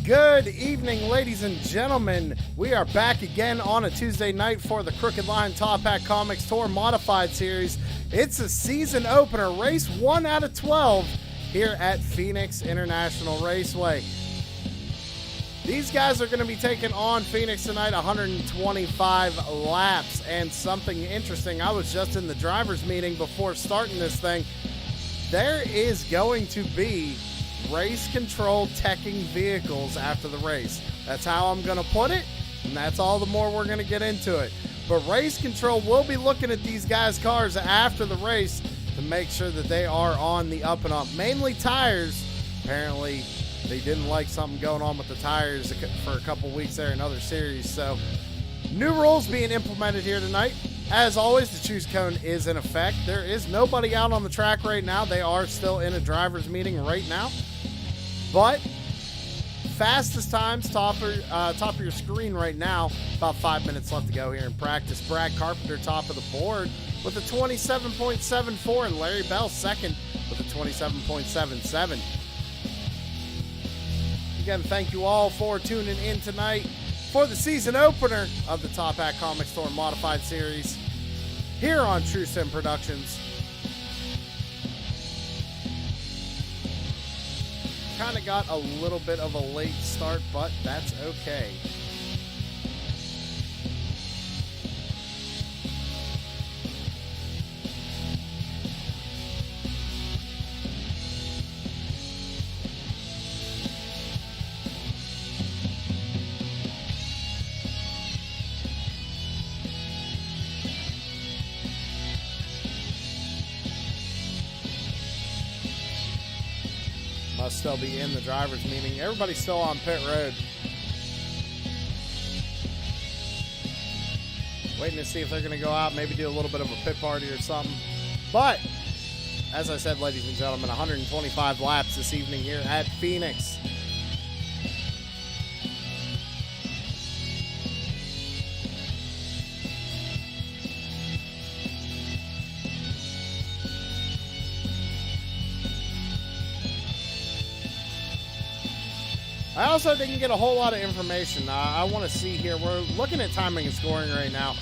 Good evening, ladies and gentlemen. We are back again on a Tuesday night for the Crooked Line Top Hat Comics Tour Modified Series. It's a season opener, race 1 out of 12 here at Phoenix International Raceway. These guys are going to be taking on Phoenix tonight, 125 laps. And something interesting, I was just in the driver's meeting before starting this thing. There is going to be race control teching vehicles after the race. That's how I'm going to put it, and that's all the more we're going to get into it. But race control will be looking at these guys' cars after the race to make sure that they are on the up and up. Mainly tires. Apparently, they didn't like something going on with the tires for a couple weeks there in other series. So, new rules being implemented here tonight. As always, the choose cone is in effect. There is nobody out on the track right now. They are still in a driver's meeting right now. But fastest times, top of your screen right now. About 5 minutes left to go here in practice. Brad Carpenter top of the board with a 27.74, and Larry Bell second with a 27.77. Again, thank you all for tuning in tonight for the season opener of the Top Hat Comics Tour Modified Series here on True Sim Productions. Kind of got a little bit of a late start, but that's okay. Must still be in the driver's meeting. Everybody's still on pit road. Waiting to see if they're going to go out, maybe do a little bit of a pit party or something. But, as I said, ladies and gentlemen, 125 laps this evening here at Phoenix. I also didn't get a whole lot of information. I want to see here. We're looking at timing and scoring right now.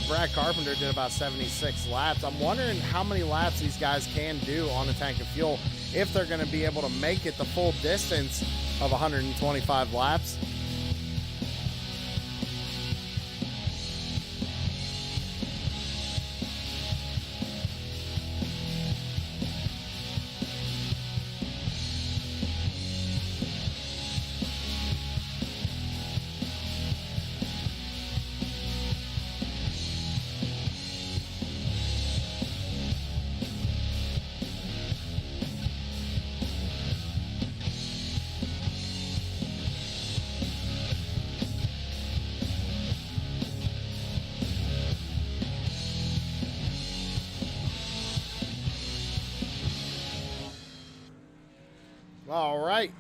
Brad Carpenter did about 76 laps. I'm wondering how many laps these guys can do on a tank of fuel if they're going to be able to make it the full distance of 125 laps. All right.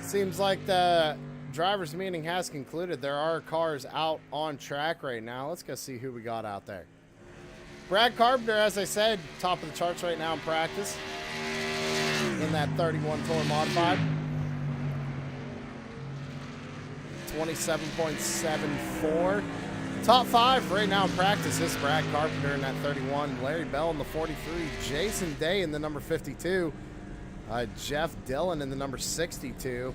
Seems like the driver's meeting has concluded. There are cars out on track right now. Let's go see who we got out there. Brad Carpenter, as I said, top of the charts right now in practice in that 31 Tour Modified. 27.74. Top 5 right now in practice is Brad Carpenter in that 31. Larry Bell in the 43. Jason Day in the number 52. Jeff Dillon in the number 62,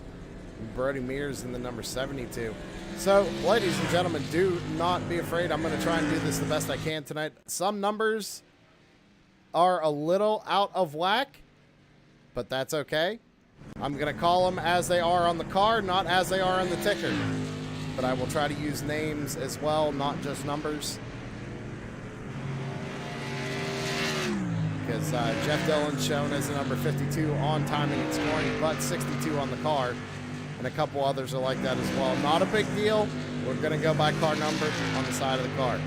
and Brody Mears in the number 72. So, ladies and gentlemen, do not be afraid. I'm going to try and do this the best I can tonight. Some numbers are a little out of whack, but that's okay. I'm going to call them as they are on the card, not as they are on the ticker. But I will try to use names as well, not just numbers. Because Jeff Dillon's shown as the number 52 on timing and scoring, but 62 on the car. And a couple others are like that as well. Not a big deal. We're going to go by car number on the side of the car.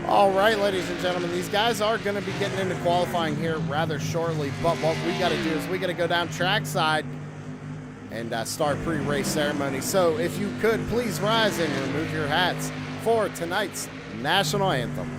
All right, ladies and gentlemen, these guys are going to be getting into qualifying here rather shortly, but what we got to do is we got to go down trackside and start pre-race ceremony. So if you could, please rise and remove your hats for tonight's National Anthem.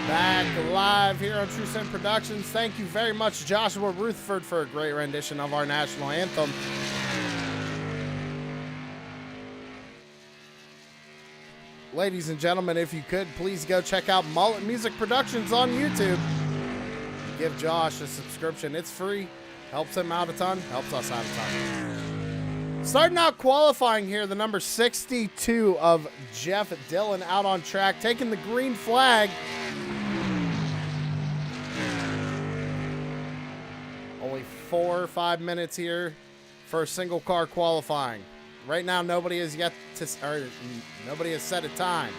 Back live here on True Sin Productions. Thank you very much, Joshua Rutherford, for a great rendition of our national anthem. Ladies and gentlemen, if you could, please go check out Mullet Music Productions on YouTube. Give Josh a subscription. It's free. Helps him out a ton. Helps us out a ton. Starting out qualifying here, the number 62 of Jeff Dillon out on track, taking the green flag. Only 4 or 5 minutes here for a single car qualifying. Right now, nobody has set a time.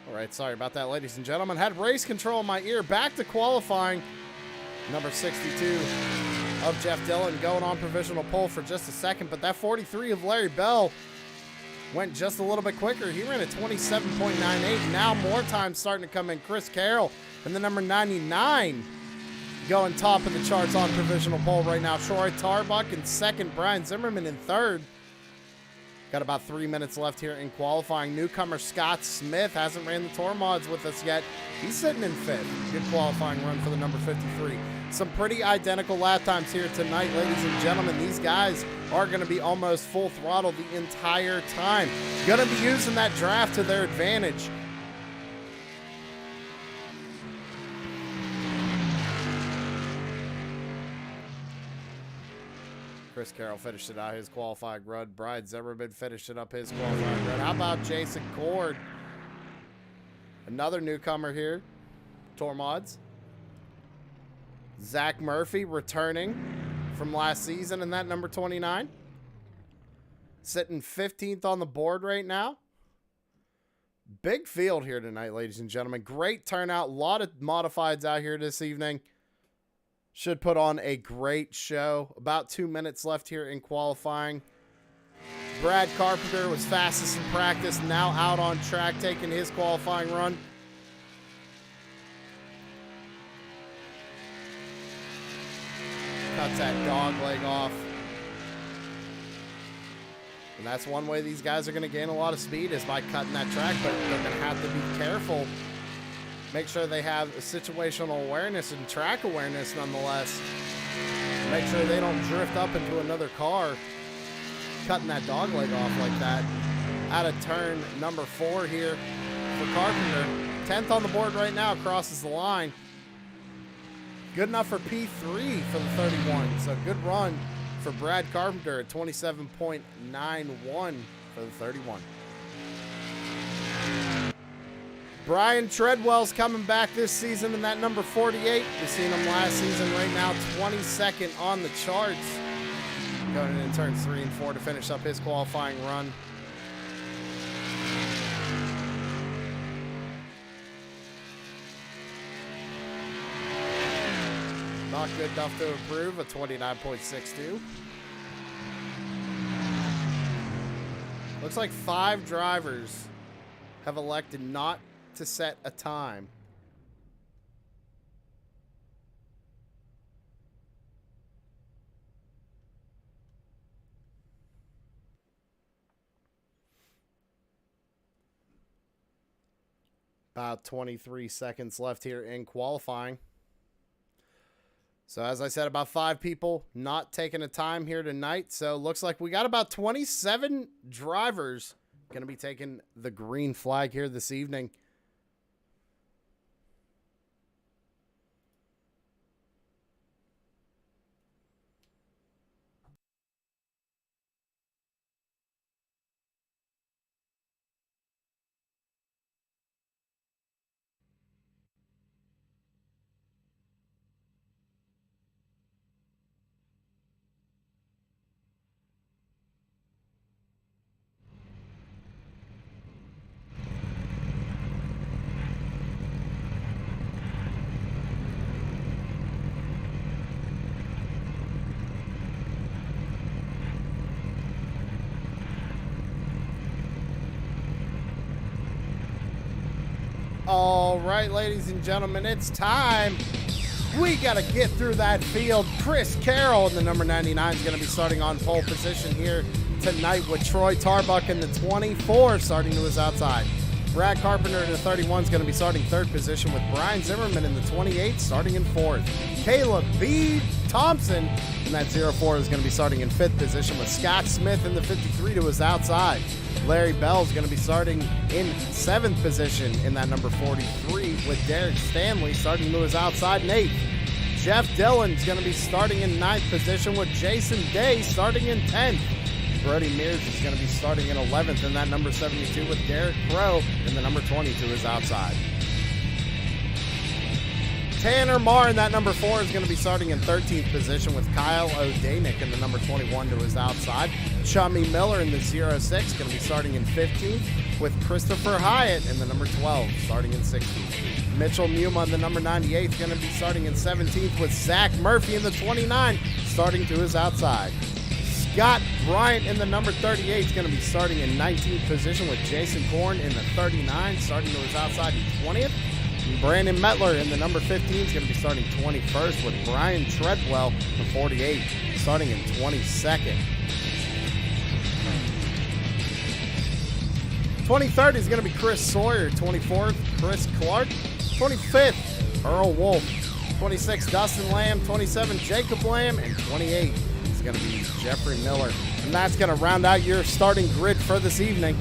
All right, sorry about that, ladies and gentlemen. Had race control in my ear. Back to qualifying. Number 62 of Jeff Dillon going on provisional pole for just a second, but that 43 of Larry Bell went just a little bit quicker. He ran at 27.98. Now more time starting to come in. Chris Carroll and the number 99 going top of the charts on provisional pole right now. Troy Tarbuck in second. Brian Zimmerman in third. Got about 3 minutes left here in qualifying. Newcomer Scott Smith hasn't ran the Tour Mods with us yet. He's sitting in fifth. Good qualifying run for the number 53. Some pretty identical lap times here tonight, ladies and gentlemen. These guys are going to be almost full throttle the entire time. Going to be using that draft to their advantage. Chris Carroll finished it out his qualifying run. Brian Zimmerman finished it up his qualifying run. How about Jason Cord? Another newcomer here. Tour Mods. Zach Murphy returning from last season in that number 29. Sitting 15th on the board right now. Big field here tonight, ladies and gentlemen. Great turnout. A lot of modifieds out here this evening. Should put on a great show. About 2 minutes left here in qualifying. Brad Carpenter was fastest in practice. Now out on track taking his qualifying run. Cuts that dog leg off. And that's one way these guys are going to gain a lot of speed is by cutting that track, but they're going to have to be careful. Make sure they have situational awareness and track awareness nonetheless. Make sure they don't drift up into another car. Cutting that dog leg off like that. Out of turn number 4 here for Carpenter. 10th on the board right now, crosses the line. Good enough for P3 for the 31. So good run for Brad Carpenter at 27.91 for the 31. Brian Treadwell's coming back this season in that number 48. We've seen him last season. Right now, 22nd on the charts. Going in turns 3 and 4 to finish up his qualifying run. Not good enough to improve, a 29.62. Looks like 5 drivers have elected not to set a time. About 23 seconds left here in qualifying. So as I said, about 5 people not taking a time here tonight. So looks like we got about 27 drivers going to be taking the green flag here this evening. All right, ladies and gentlemen, it's time. We got to get through that field. Chris Carroll in the number 99 is going to be starting on pole position here tonight with Troy Tarbuck in the 24 starting to his outside. Brad Carpenter in the 31 is going to be starting 3rd position with Brian Zimmerman in the 28 starting in 4th. Caleb B. Thompson in that 04 is going to be starting in 5th position with Scott Smith in the 53 to his outside. Larry Bell is going to be starting in 7th position in that number 43 with Derek Stanley starting to his outside. Nate. Jeff Dillon is going to be starting in 9th position with Jason Day starting in 10th. Brody Mears is going to be starting in 11th in that number 72 with Derek Crow in the number 20 to his outside. Tanner Marr in that number 4 is going to be starting in 13th position with Kyle O'Danick in the number 21 to his outside. Chummy Miller in the 06 going to be starting in 15th with Christopher Hyatt in the number 12 starting in 16th. Mitchell Muma in the number 98 is going to be starting in 17th with Zach Murphy in the 29 starting to his outside. Scott Bryant in the number 38 is going to be starting in 19th position with Jason Korn in the 39 starting to his outside in 20th. Brandon Metler in the number 15 is going to be starting 21st with Brian Treadwell in 48 starting in 22nd. 23rd is going to be Chris Sawyer. 24th, Chris Clark. 25th, Earl Wolf. 26th, Dustin Lamb. 27th, Jacob Lamb. And 28th is going to be Jeffrey Miller. And that's going to round out your starting grid for this evening.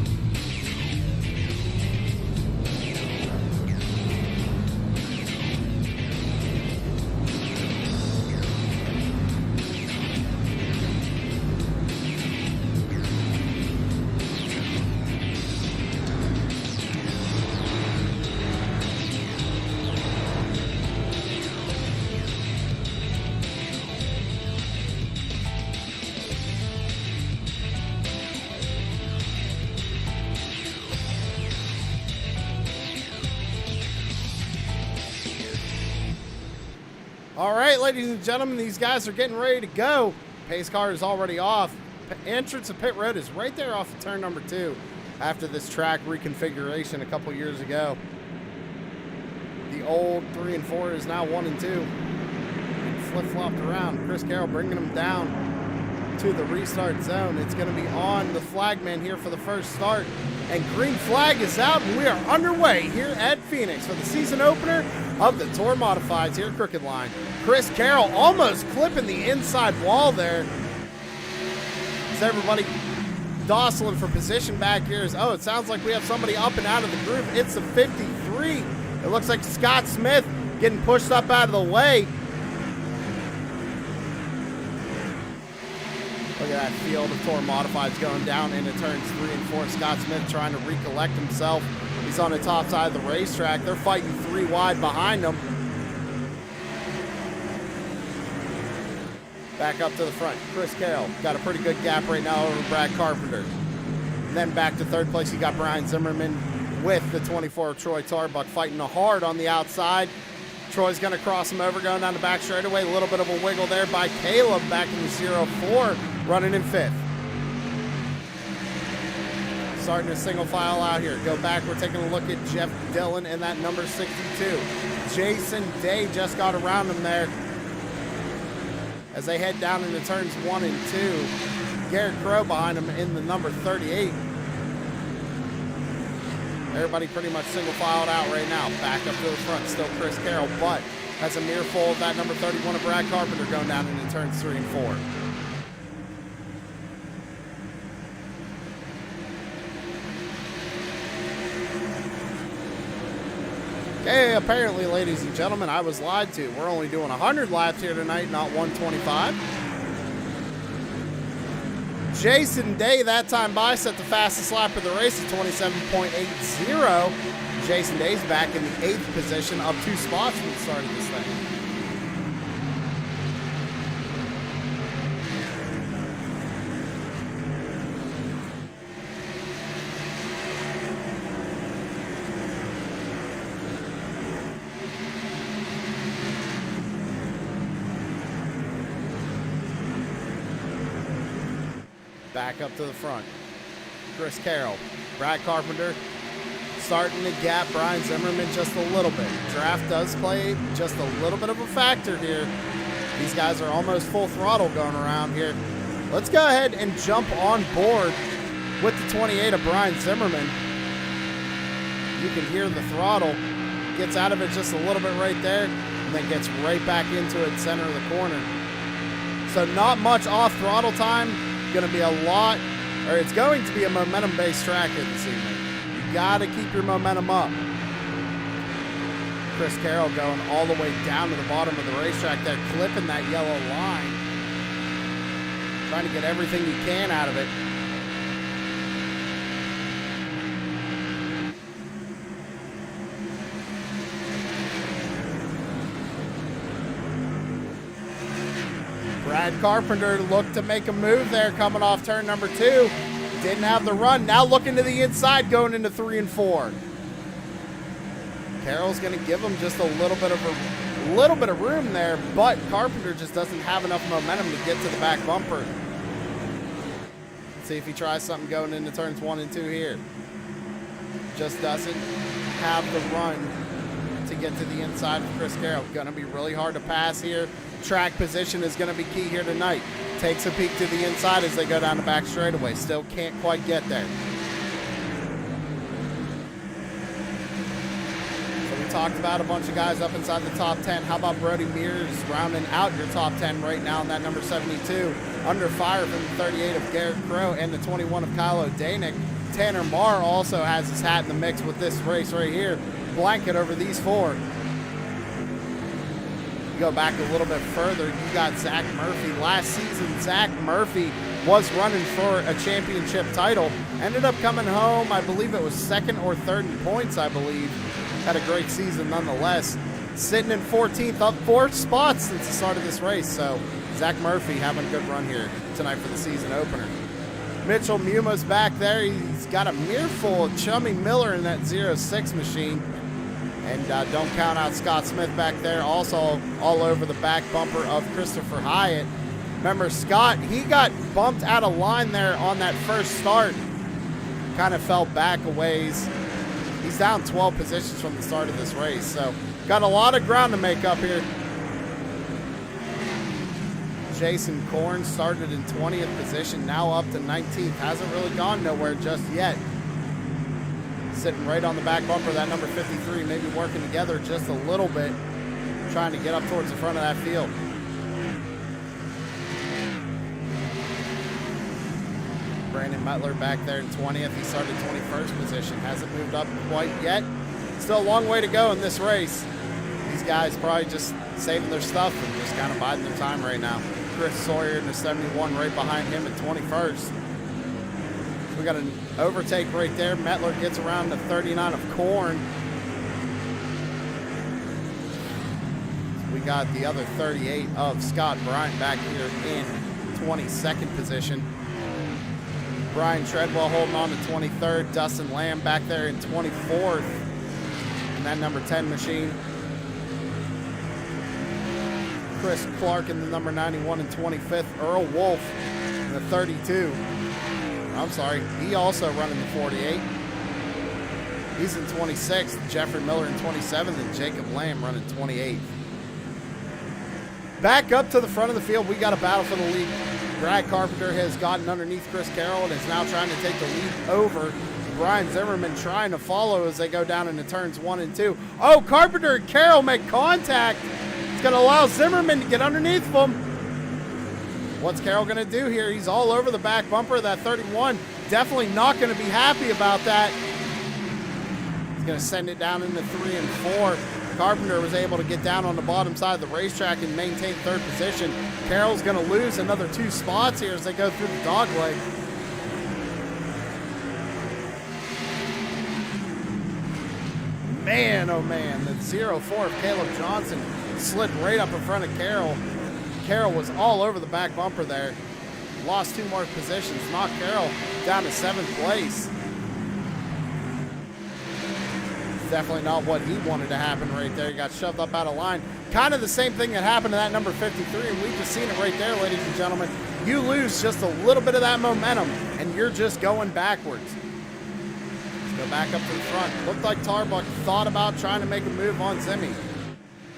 All right, ladies and gentlemen, these guys are getting ready to go. Pace car is already off. Entrance to pit road is right there off of turn number 2 after this track reconfiguration a couple years ago. The old 3 and 4 is now 1 and 2. Flip-flopped around. Chris Carroll bringing them down to the restart zone. It's going to be on the flagman here for the first start. And green flag is out, and we are underway here at Phoenix for the season opener of the Tour Modifieds here at Crooked Line. Chris Carroll almost clipping the inside wall there. Is everybody jostling for position back here? Oh, it sounds like we have somebody up and out of the group. It's the 53. It looks like Scott Smith getting pushed up out of the way. Look at that field of Tour Modifieds going down into turns 3 and 4. Scott Smith trying to recollect himself. He's on the top side of the racetrack. They're fighting 3 wide behind him. Back up to the front. Chris Carroll got a pretty good gap right now over Brad Carpenter. And then back to third place, you got Brian Zimmerman with the 24 of Troy Tarbuck fighting hard on the outside. Troy's going to cross him over, going down the back straightaway. A little bit of a wiggle there by Caleb back in the 0-4, running in 5th. Starting to single file out here. Go back, we're taking a look at Jeff Dillon and that number 62. Jason Day just got around him there as they head down into turns 1 and 2. Garrett Crow behind him in the number 38. Everybody pretty much single filed out right now. Back up to the front, still Chris Carroll, but that's a mere full of that number 31 of Brad Carpenter going down into turns 3 and 4. Okay, apparently, ladies and gentlemen, I was lied to. We're only doing 100 laps here tonight, not 125. Jason Day, that time by, set the fastest lap of the race at 27.80. Jason Day's back in the 8th position, up 2 spots from the start of this thing. Back up to the front. Chris Carroll. Brad Carpenter starting to gap Brian Zimmerman just a little bit. Draft does play just a little bit of a factor here. These guys are almost full throttle going around here. Let's go ahead and jump on board with the 28 of Brian Zimmerman. You can hear the throttle. Gets out of it just a little bit right there, and then gets right back into it center of the corner. So not much off throttle time. Going to be a lot, or it's going to be a momentum-based track here this evening. You got to keep your momentum up. Chris Carroll going all the way down to the bottom of the racetrack there, clipping that yellow line. Trying to get everything you can out of it. Brad Carpenter looked to make a move there coming off turn number 2. Didn't have the run. Now looking to the inside going into 3 and 4. Carroll's going to give him just a little bit of room there, but Carpenter just doesn't have enough momentum to get to the back bumper. Let's see if he tries something going into turns 1 and 2 here. Just doesn't have the run to get to the inside of Chris Carroll. Going to be really hard to pass here. Track position is going to be key here tonight. Takes a peek to the inside as they go down the back straightaway. Still can't quite get there. So we talked about a bunch of guys up inside the top 10. How about Brody Mears rounding out your top 10 right now in that number 72? Under fire from the 38 of Garrett Crow and the 21 of Kylo Danik. Tanner Marr also has his hat in the mix with this race right here. Blanket over these 4. Go back a little bit further, you got Zach Murphy. Last season, Zach Murphy was running for a championship title. Ended up coming home, I believe it was 2nd or 3rd in points, I believe. Had a great season nonetheless. Sitting in 14th, up 4 spots since the start of this race. So Zach Murphy having a good run here tonight for the season opener. Mitchell Muma's back there. He's got a mirrorful of Chummy Miller in that 06 machine. And don't count out Scott Smith back there, also all over the back bumper of Christopher Hyatt. Remember, Scott, he got bumped out of line there on that first start. Kind of fell back a ways. He's down 12 positions from the start of this race, so got a lot of ground to make up here. Jason Korn started in 20th position, now up to 19th. Hasn't really gone nowhere just yet. Sitting right on the back bumper, that number 53, maybe working together just a little bit, trying to get up towards the front of that field. Brandon Mettler back there in 20th. He started 21st position. Hasn't moved up quite yet. Still a long way to go in this race. These guys probably just saving their stuff and just kind of biding their time right now. Chris Sawyer in the 71 right behind him at 21st. We got an overtake right there. Mettler gets around the 39 of Korn. We got the other 38 of Scott Bryant back here in 22nd position. Brian Treadwell holding on to 23rd. Dustin Lamb back there in 24th. And that number 10 machine. Chris Clark in the number 91 and 25th. Earl Wolf in the 32. I'm sorry, he also running the 48. He's in 26th. Jeffrey Miller in 27th. And Jacob Lamb running 28th. Back up to the front of the field, we got a battle for the lead. Brad Carpenter has gotten underneath Chris Carroll and is now trying to take the lead over. Brian Zimmerman trying to follow as they go down into turns 1 and 2. Oh, Carpenter and Carroll make contact. It's going to allow Zimmerman to get underneath them. What's Carroll going to do here? He's all over the back bumper of that 31. Definitely not going to be happy about that. He's going to send it down into 3 and 4. Carpenter was able to get down on the bottom side of the racetrack and maintain 3rd position. Carroll's going to lose another 2 spots here as they go through the dog leg. Man, oh man, the 0-4 of Caleb Johnson slid right up in front of Carroll. Carroll was all over the back bumper there. Lost 2 more positions, knocked Carroll down to 7th place. Definitely not what he wanted to happen right there. He got shoved up out of line. Kind of the same thing that happened to that number 53, and we've just seen it right there, ladies and gentlemen. You lose just a little bit of that momentum, and you're just going backwards. Let's go back up to the front. Looked like Tarbuck thought about trying to make a move on Zimmy.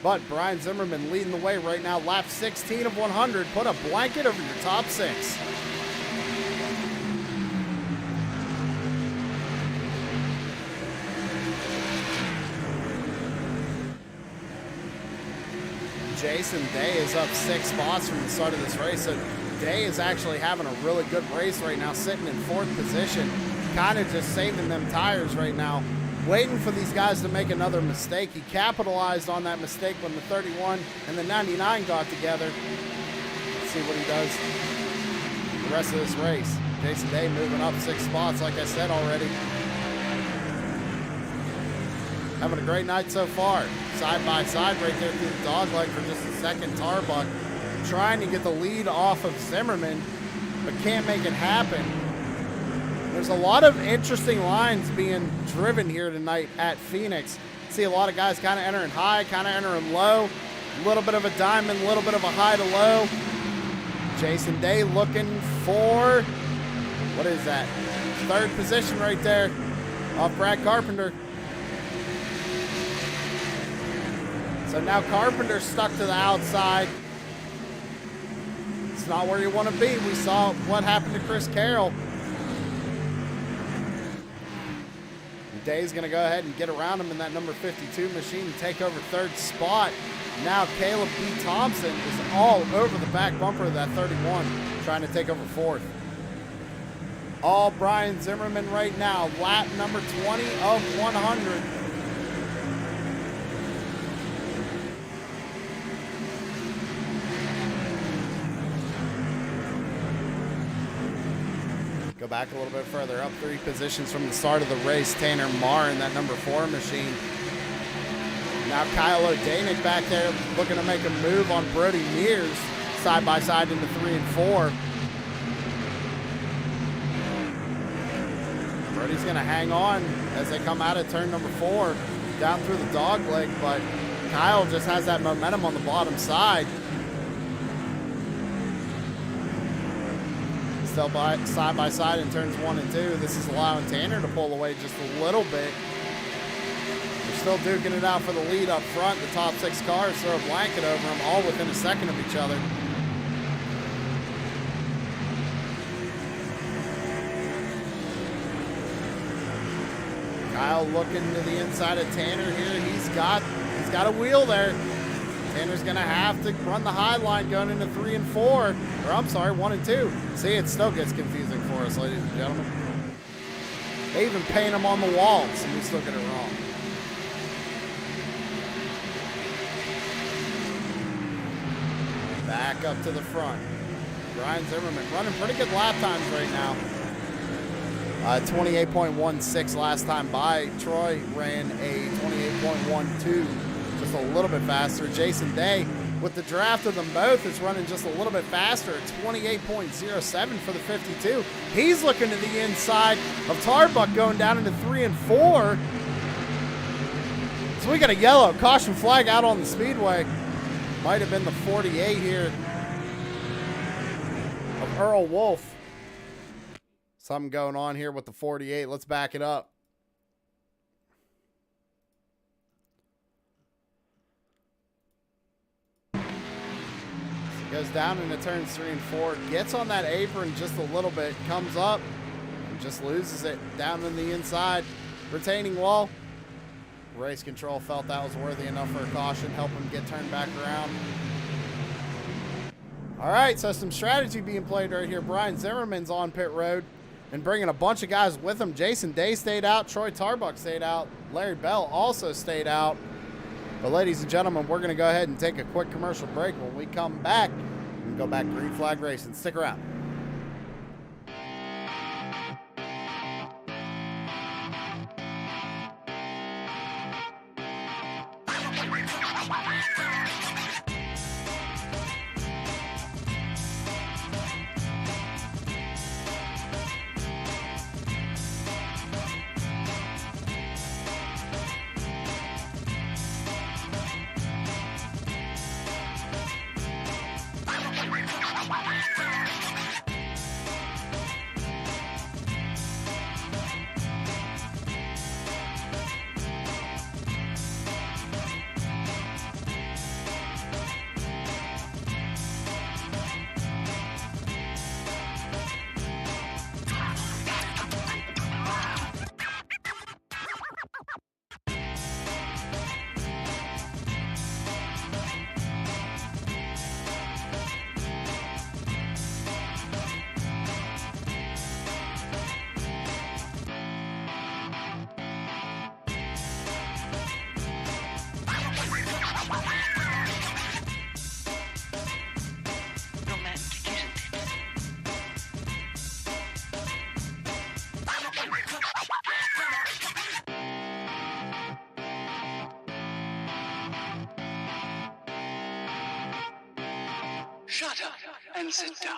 But Brian Zimmerman leading the way right now. Lap 16 of 100. Put a blanket over your top 6. Jason Day is up 6 spots from the start of this race. So Day is actually having a really good race right now, sitting in 4th position. Kind of just saving them tires right now. Waiting for these guys to make another mistake. He capitalized on that mistake when the 31 and the 99 got together. Let's see what he does the rest of this race. Jason Day moving up 6 spots, like I said already. Having a great night so far. Side by side right there through the dog leg for just a second. Tarbuck trying to get the lead off of Zimmerman, but can't make it happen. There's a lot of interesting lines being driven here tonight at Phoenix. See a lot of guys kind of entering high, kind of entering low. A little bit of a diamond, a little bit of a high to low. Jason Day looking for, what is that? 3rd position right there off Brad Carpenter. So now Carpenter's stuck to the outside. It's not where you want to be. We saw what happened to Chris Carroll. Day's going to go ahead and get around him in that number 52 machine and take over 3rd spot. Now Caleb B. Thompson is all over the back bumper of that 31, trying to take over 4th. All Brian Zimmerman right now, lap number 20 of 100. Go back a little bit further, up 3 positions from the start of the race. Tanner Marr in that number 4 machine. Now Kyle O'Danick back there looking to make a move on Brody Mears, side by side into 3 and 4. Brody's going to hang on as they come out of turn number 4, down through the dog leg, but Kyle just has that momentum on the bottom side. Still side by side in turns 1 and 2. This is allowing Tanner to pull away just a little bit. They're still duking it out for the lead up front. The top 6 cars throw a blanket over them, all within a second of each other. Kyle looking to the inside of Tanner here. He's got a wheel there. Tanner's going to have to run the high line going into 3 and 4. Or I'm sorry, 1 and 2. See, it still gets confusing for us, ladies and gentlemen. They even paint them on the walls, and we still get it wrong. Back up to the front. Brian Zimmerman running pretty good lap times right now. 28.16 last time by. Troy ran a 28.12, just a little bit faster. Jason Day, with the draft of them both, is running just a little bit faster at 28.07 for the 52. He's looking to the inside of Tarbuck, going down into 3 and 4. So we got a yellow caution flag out on the speedway. Might have been the 48 here of Earl Wolf. Something going on here with the 48. Let's back it up. Goes down into turns 3 and 4. Gets on that apron just a little bit. Comes up and just loses it down in the inside. Retaining wall. Race control felt that was worthy enough for a caution. Help him get turned back around. All right, so some strategy being played right here. Brian Zimmerman's on pit road and bringing a bunch of guys with him. Jason Day stayed out. Troy Tarbuck stayed out. Larry Bell also stayed out. But ladies and gentlemen, we're going to go ahead and take a quick commercial break. When we come back, we can go back to Green Flag Racing. Stick around. Shut up and sit down.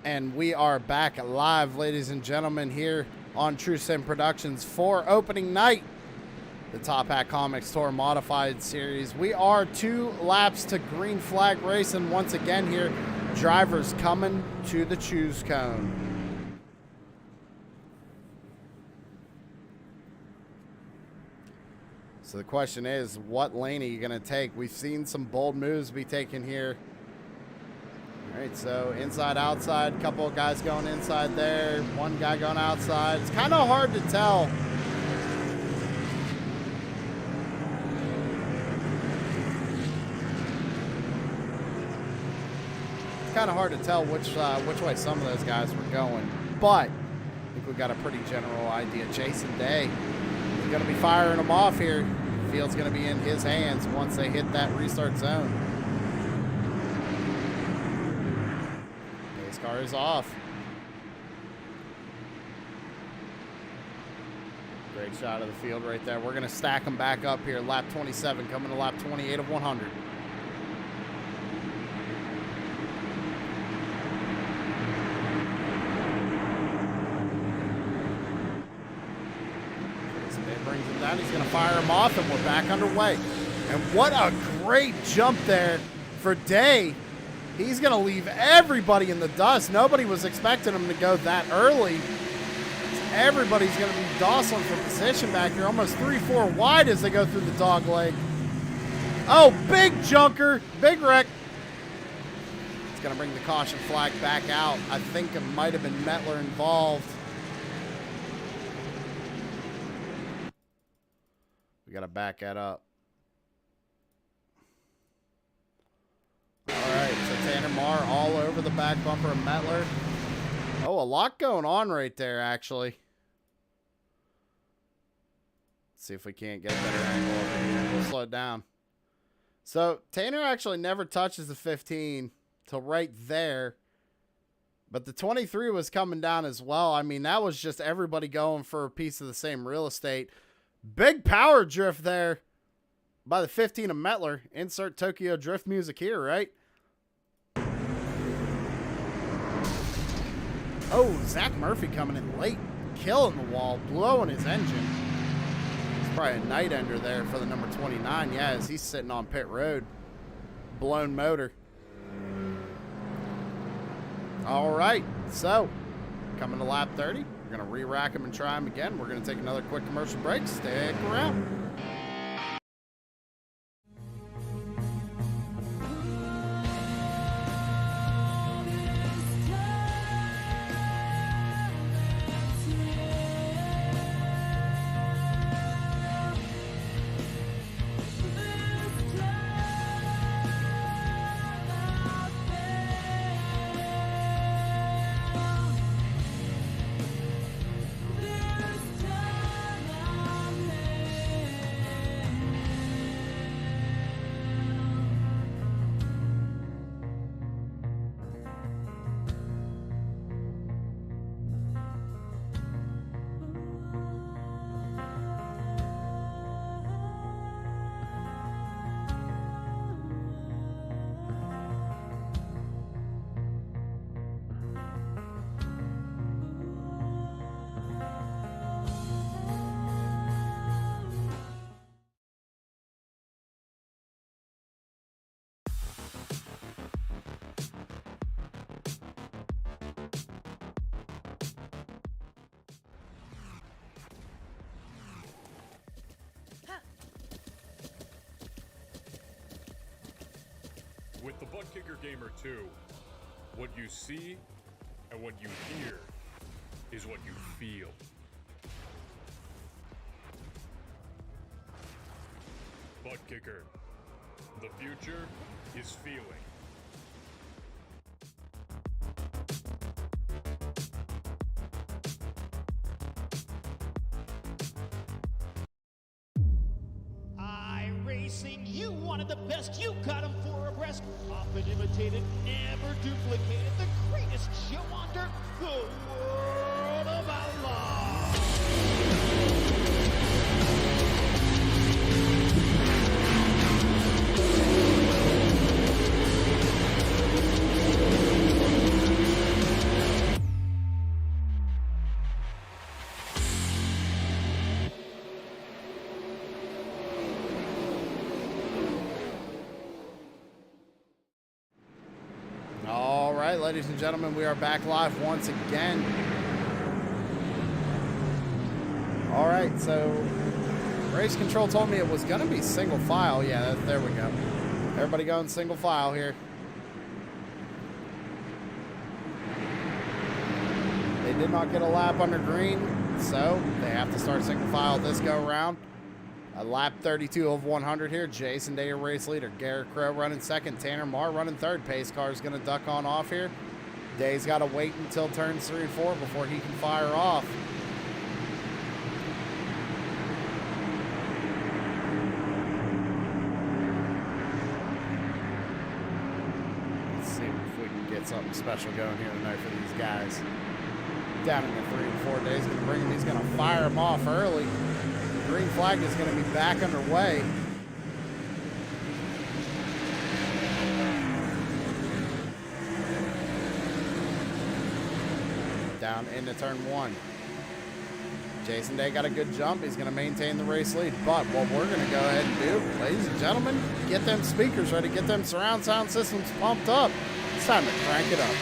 And we are back live, ladies and gentlemen, here on True Sim Productions for opening night, the Top Hat Comics Tour Modified Series. We are 2 laps to Green Flag Racing once again here. Drivers coming to the choose cone. So the question is, what lane are you going to take? We've seen some bold moves be taken here. All right, so inside, outside, couple of guys going inside there, one guy going outside. It's kind of hard to tell. It's kind of hard to tell which way some of those guys were going, but I think we got a pretty general idea. Jason Day is going to be firing them off here. The field's going to be in his hands once they hit that restart zone. Car is off. Great shot of the field right there. We're going to stack them back up here. Lap 27 coming to lap 28 of 100. It brings him down. He's going to fire him off, and we're back underway. And what a great jump there for Day. He's going to leave everybody in the dust. Nobody was expecting him to go that early. Everybody's going to be jostling for position back here. Almost 3-4 wide as they go through the dog leg. Oh, big junker. Big wreck. It's going to bring the caution flag back out. I think it might have been Mettler involved. We got to back that up. All right, so Tanner Marr all over the back bumper of Mettler. Oh, a lot going on right there, actually. Let's see if we can't get a better angle over here. We'll slow it down. So Tanner actually never touches the 15 till right there. But the 23 was coming down as well. I mean, that was just everybody going for a piece of the same real estate. Big power drift there by the 15 of Mettler. Insert Tokyo Drift music here, right? Oh, Zach Murphy coming in late. Killing the wall. Blowing his engine. Probably a night ender there for the number 29. Yeah, as he's sitting on pit road. Blown motor. All right, so coming to lap 30. We're going to re-rack him and try him again. We're going to take another quick commercial break. Stick around. With the Butt Kicker Gamer 2, what you see and what you hear is what you feel. Butt Kicker. The future is feeling. Racing, you wanted the best, you got him for abreast. Often imitated, never duplicated. The greatest show on dirt, the World of Outlaws. Ladies and gentlemen, we are back live once again. All right, so race control told me it was going to be single file. Yeah, there we go. Everybody going single file here. They did not get a lap under green, so they have to start single file this go around. A lap 32 of 100 here. Jason Day, your race leader. Garrett Crow running second. Tanner Marr running third. Pace car is going to duck on off here. Day's got to wait until turns 3 and 4 before he can fire off. Let's see if we can get something special going here tonight for these guys. Down in the 3 and 4 days, going to bring him. He's going to fire him off early. Green flag is going to be back underway. Down into turn 1. Jason Day got a good jump. He's going to maintain the race lead. But what we're going to go ahead and do, ladies and gentlemen, get them speakers ready, get them surround sound systems pumped up. It's time to crank it up.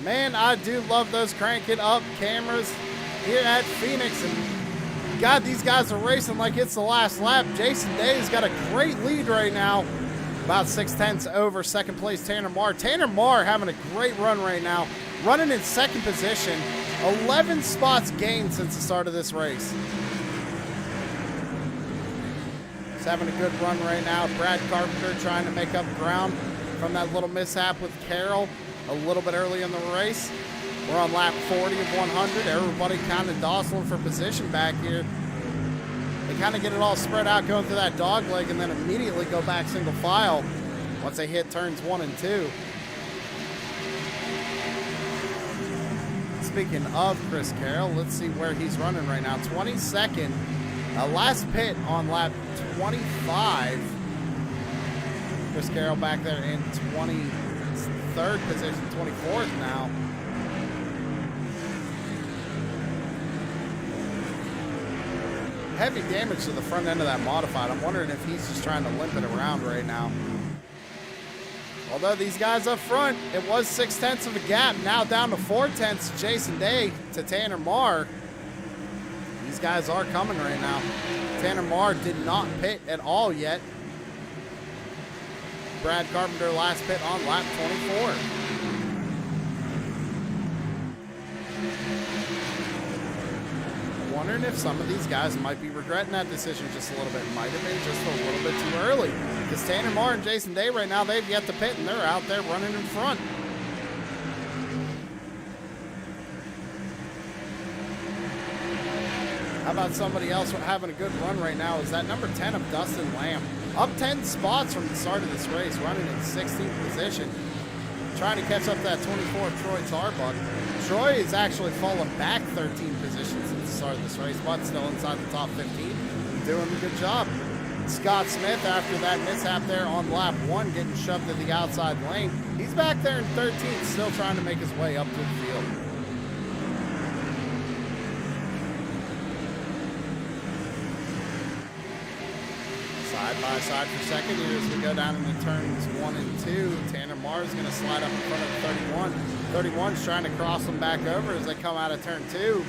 Man, I do love those crank it up cameras here at Phoenix. And God, these guys are racing like it's the last lap. Jason Day's got a great lead right now. About 6/10 over second place Tanner Marr. Tanner Marr having a great run right now. Running in second position. 11 spots gained since the start of this race. He's having a good run right now. Brad Carpenter trying to make up ground from that little mishap with Carroll a little bit early in the race. We're on lap 40 of 100. Everybody kind of jostling for position back here. They kind of get it all spread out going through that dog leg and then immediately go back single file once they hit turns 1 and 2. Speaking of Chris Carroll, let's see where he's running right now. 22nd. Last pit on lap 25. Chris Carroll back there in 23rd position, 24th now. Heavy damage to the front end of that modified. I'm wondering if he's just trying to limp it around right now. Although these guys up front, it was 6/10 of a gap. Now down to 4/10. Jason Day to Tanner Marr. These guys are coming right now. Tanner Marr did not pit at all yet. Brad Carpenter last pit on lap 24. Wondering if some of these guys might be regretting that decision just a little bit. Might have been just a little bit too early. Because Tanner Marr and Jason Day right now, they've yet to pit and they're out there running in front. How about somebody else having a good run right now is that number 10 of Dustin Lamb. Up 10 spots from the start of this race, running in 16th position. Trying to catch up to that 24 of Troy Tarbuck. Troy is actually fallen back 13 positions since the start of this race, but still inside the top 15. Doing a good job. Scott Smith, after that mishap there on lap 1, getting shoved to the outside lane. He's back there in 13th, still trying to make his way up to the field. Side by side for second here as we go down into turns 1 and 2. Tanner Marr is going to slide up in front of 31. 31's trying to cross them back over as they come out of turn 2.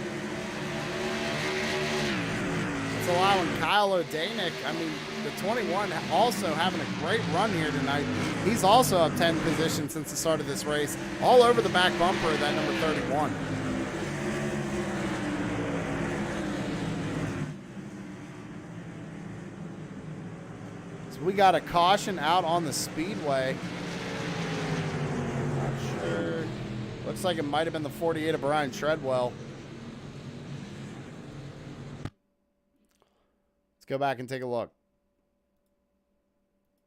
It's allowing Kyle O'Danick, I mean, the 21 also having a great run here tonight. He's also up 10 positions since the start of this race. All over the back bumper of that number 31. We got a caution out on the speedway. Not sure. Looks like it might have been the 48 of Brian Treadwell. Let's go back and take a look.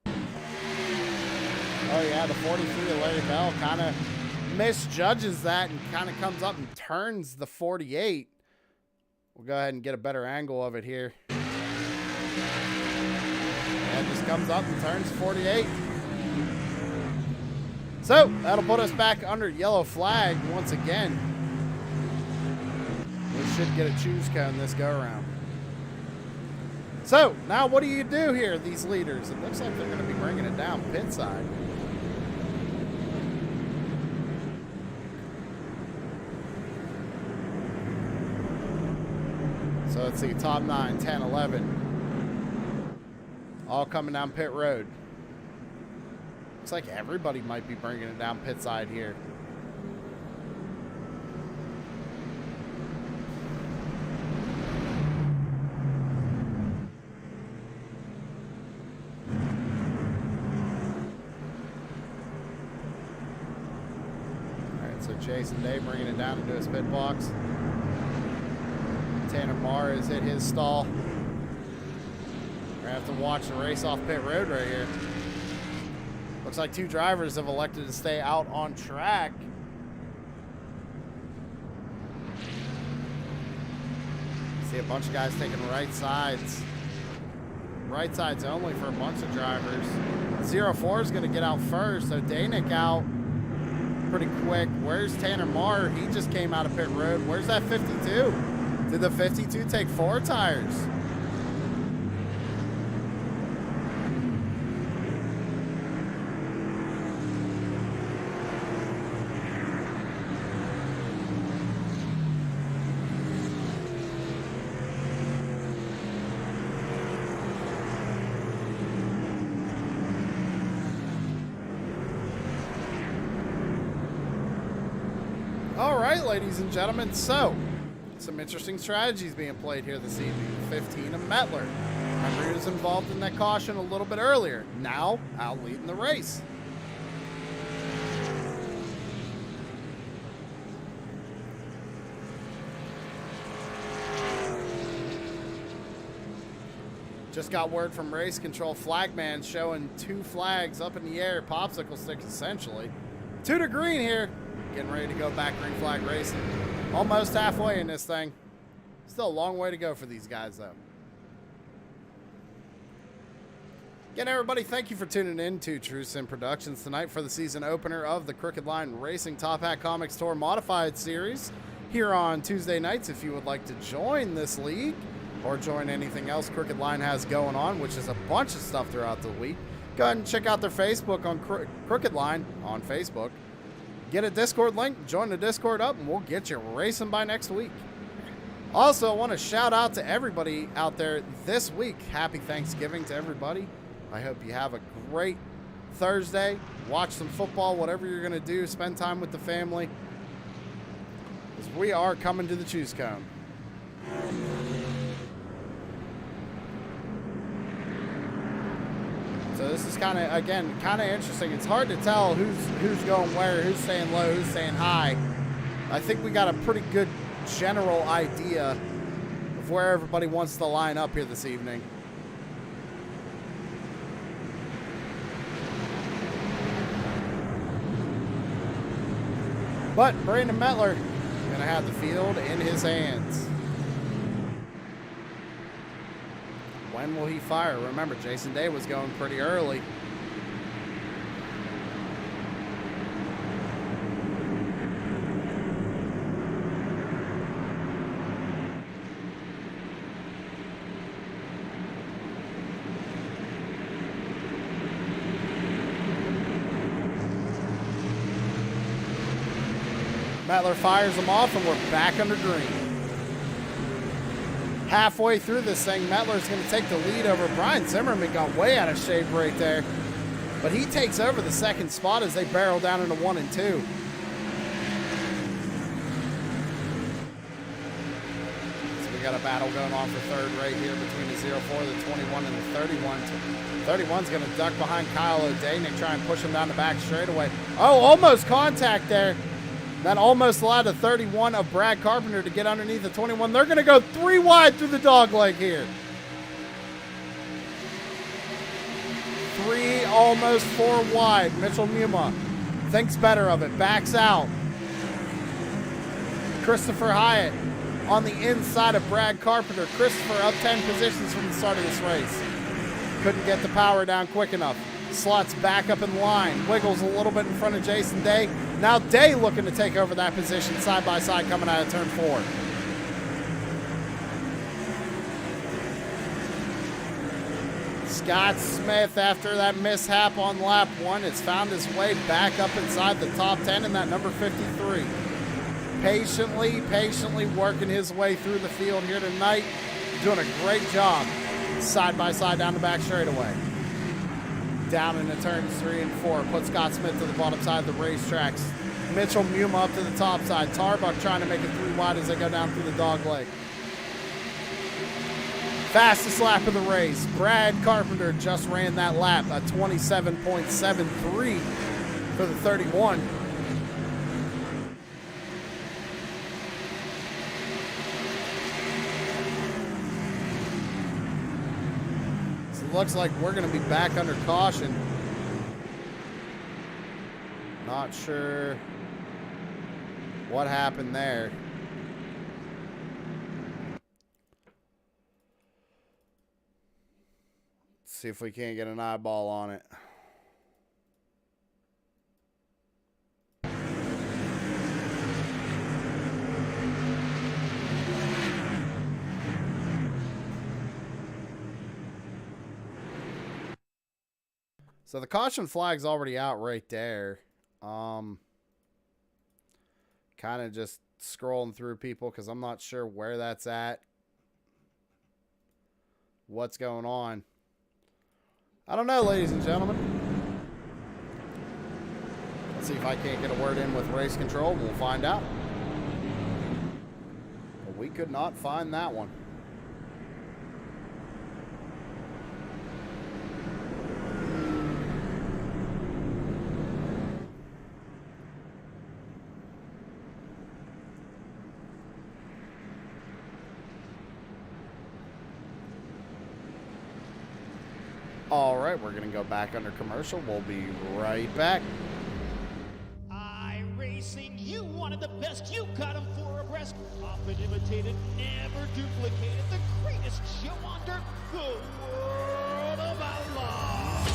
Oh yeah, the 43 of Larry Bell kind of misjudges that and kind of comes up and turns the 48. We'll go ahead and get a better angle of it here. And just comes up and turns 48. So that'll put us back under yellow flag once again. We should get a choose cone this go around. So now what do you do here, these leaders? It looks like they're going to be bringing it down pit side. So let's see, top 9, 10, 11. All coming down pit road. Looks like everybody might be bringing it down pit side here. All right, so Jason Day bringing it down into his pit box. Tanner Marr has hit his stall. We're going to have to watch the race off pit road right here. Looks like 2 drivers have elected to stay out on track. See a bunch of guys taking right sides. Right sides only for a bunch of drivers. 04 is going to get out first. So Danick out pretty quick. Where's Tanner Marr? He just came out of pit road. Where's that 52? Did the 52 take 4 tires? right, ladies and gentlemen, so some interesting strategies being played here this evening. 15 of Mettler. Remember, he was involved in that caution a little bit earlier. Now, out leading the race. Just got word from race control flagman showing 2 flags up in the air, popsicle sticks essentially. 2 to green here. Getting ready to go back green flag racing. Almost halfway in this thing. Still a long way to go for these guys though. Again, everybody, thank you for tuning in to True Sim Productions tonight for the season opener of the Crooked Line Racing Top Hat Comics Tour Modified Series here on Tuesday nights. If you would like to join this league or join anything else Crooked Line has going on, which is a bunch of stuff throughout the week, go ahead and check out their Facebook on Crooked Line on Facebook. Get a Discord link, join the Discord up, and we'll get you racing by next week. Also, I want to shout out to everybody out there this week. Happy Thanksgiving to everybody. I hope you have a great Thursday. Watch some football, whatever you're going to do. Spend time with the family. Because we are coming to the Choose Cone. So this is kind of interesting. It's hard to tell who's going where, who's staying low, who's staying high. I think we got a pretty good general idea of where everybody wants to line up here this evening. But Brandon Mettler going to have the field in his hands. When will he fire? Remember, Jason Day was going pretty early. Mettler fires them off, and we're back under green. Halfway through this thing, Mettler's going to take the lead over Brian Zimmerman. Got way out of shape right there. But he takes over the second spot as they barrel down into 1 and 2. So we got a battle going on for third right here between the 04, the 21, and the 31. 31's going to duck behind Kyle O'Day and try and push him down the back straightaway. Oh, almost contact there. That almost allowed the 31 of Brad Carpenter to get underneath the 21. They're going to go 3 wide through the dog leg here. 3, almost 4 wide. Mitchell Muma thinks better of it. Backs out. Christopher Hyatt on the inside of Brad Carpenter. Christopher up 10 positions from the start of this race. Couldn't get the power down quick enough. Slots back up in line. Wiggles a little bit in front of Jason Day. Now Day looking to take over that position side by side coming out of turn 4. Scott Smith, after that mishap on lap 1, has found his way back up inside the top 10 in that number 53. Patiently working his way through the field here tonight. Doing a great job side by side down the back straightaway. Down into turns 3 and 4. Put Scott Smith to the bottom side of the racetracks. Mitchell Muma up to the top side. Tarbuck trying to make it 3 wide as they go down through the dog leg. Fastest lap of the race. Brad Carpenter just ran that lap, a 27.73 for the 31. Looks like we're going to be back under caution. Not sure what happened there. Let's see if we can't get an eyeball on it. So the caution flag's already out right there. Kind of just scrolling through people because I'm not sure where that's at. What's going on? I don't know, ladies and gentlemen. Let's see if I can't get a word in with race control. We'll find out. We could not find that one. All right, we're going to go back under commercial. We'll be right back. iRacing, you wanted the best. You got them for abreast. Often imitated, never duplicated. The greatest show on dirt, the World of Outlaws.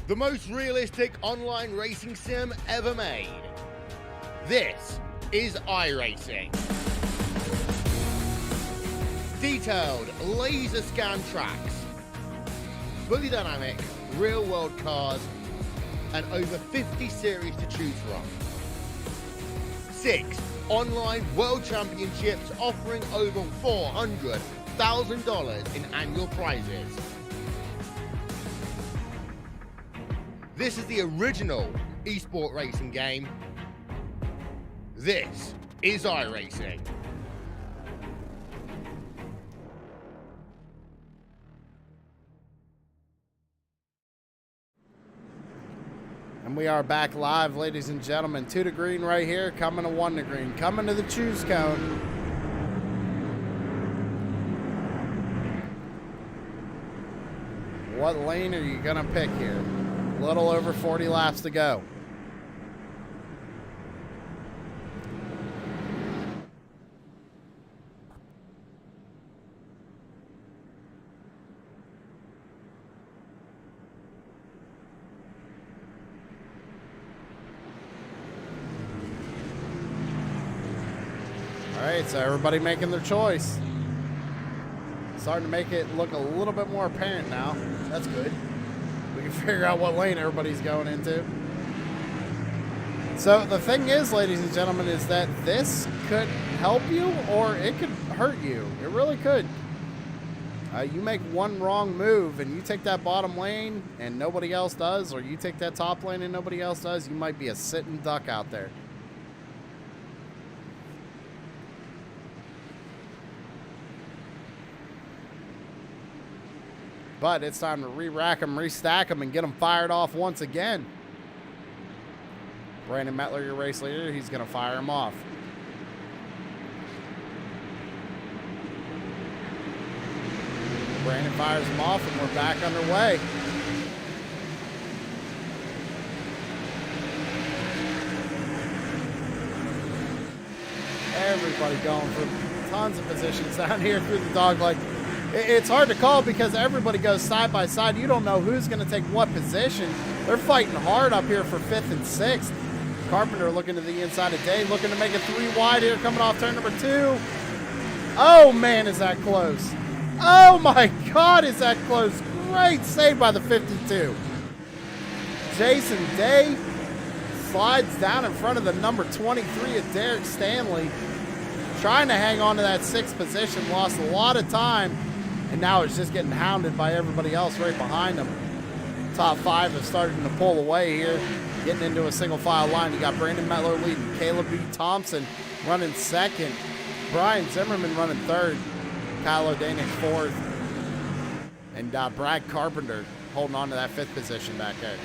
The most realistic online racing sim ever made. This is iRacing. Detailed laser scan tracks, fully dynamic real world cars, and over 50 series to choose from. 6 online world championships offering over $400,000 in annual prizes. This is the original esport racing game. This is iRacing. And we are back live, ladies and gentlemen. 2 to green right here, coming to 1 to green, coming to the choose cone. What lane are you gonna pick here? A little over 40 laps to go. All right, so everybody making their choice. Starting to make it look a little bit more apparent now. That's good. We can figure out what lane everybody's going into. So the thing is, ladies and gentlemen, is that this could help you or it could hurt you. It really could. You make one wrong move and you take that bottom lane and nobody else does, or you take that top lane and nobody else does, you might be a sitting duck out there. But it's time to re-rack them, restack them, and get them fired off once again. Brandon Mettler, your race leader, he's going to fire them off. Brandon fires them off, and we're back underway. Everybody going for tons of positions down here through the dog leg. It's hard to call because everybody goes side by side. You don't know who's going to take what position. They're fighting hard up here for 5th and 6th. Carpenter looking to the inside of Day, looking to make it 3 wide here, coming off turn number 2. Oh, man, is that close. Oh, my God, is that close. Great save by the 52. Jason Day slides down in front of the number 23 of Derek Stanley. Trying to hang on to that 6th position, lost a lot of time. And now it's just getting hounded by everybody else right behind him. Top 5 is starting to pull away here, getting into a single file line. You got Brandon Mettler leading, Caleb B. Thompson running 2nd, Brian Zimmerman running 3rd, Kyle O'Danick 4th, and Brad Carpenter holding on to that 5th position back there.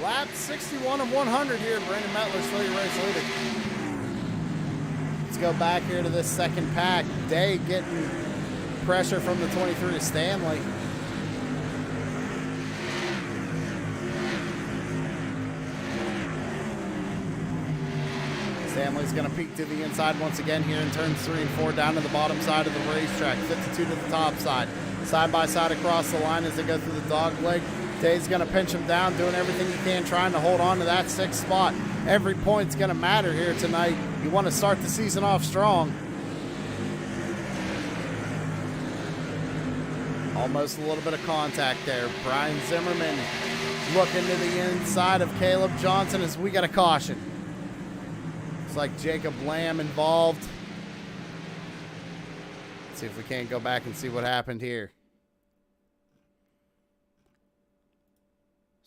Lap 61 of 100 here. Brandon Mettler still your race leader. Let's go back here to this second pack. Day getting pressure from the 23 Stanley. Stanley's going to peek to the inside once again here in turns 3 and 4 down to the bottom side of the racetrack. 52 to the top side. Side by side across the line as they go through the dog leg. Day's going to pinch him down, doing everything he can, trying to hold on to that 6th spot. Every point's going to matter here tonight. You want to start the season off strong. Almost a little bit of contact there. Brian Zimmerman looking to the inside of Caleb Johnson as we got a caution. Looks like Jacob Lamb involved. Let's see if we can't go back and see what happened here.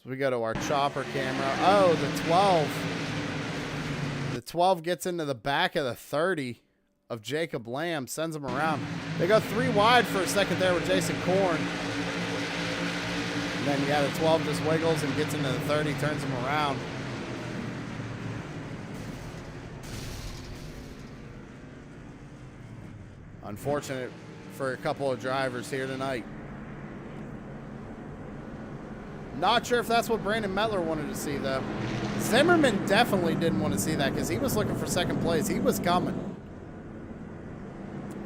So we go to our chopper camera. Oh, the 12. The 12 gets into the back of the 30 of Jacob Lamb, sends him around. They go 3 wide for a second there with Jason Korn. And then, yeah, the 12 just wiggles and gets into the 30, turns him around. Unfortunate for a couple of drivers here tonight. Not sure if that's what Brandon Mettler wanted to see, though. Zimmerman definitely didn't want to see that because he was looking for second place. He was coming.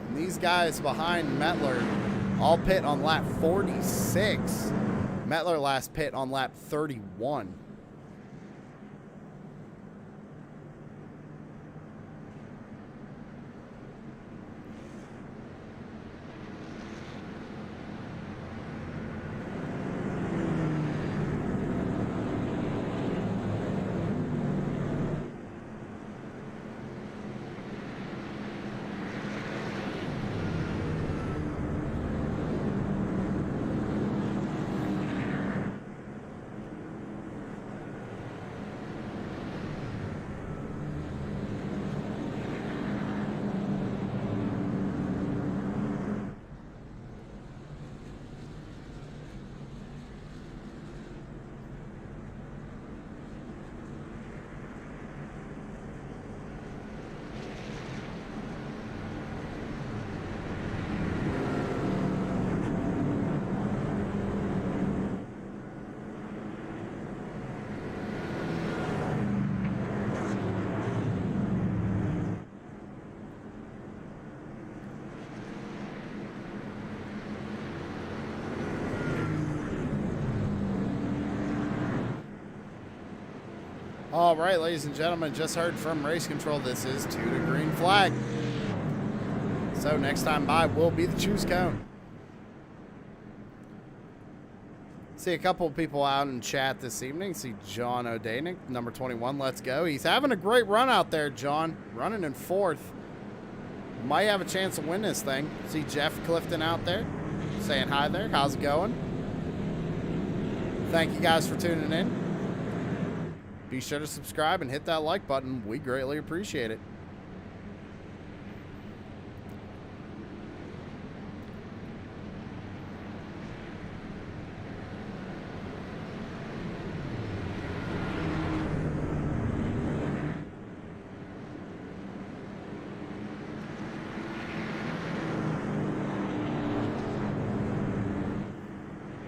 And these guys behind Mettler all pit on lap 46. Mettler last pit on lap 31. All right, ladies and gentlemen, just heard from race control. This is 2 to green flag. So next time by will be the choose cone. See a couple of people out in chat this evening. See John O'Danick, number 21. Let's go. He's having a great run out there, John. Running in 4th. Might have a chance to win this thing. See Jeff Clifton out there saying hi there. How's it going? Thank you guys for tuning in. Be sure to subscribe and hit that like button. We greatly appreciate it.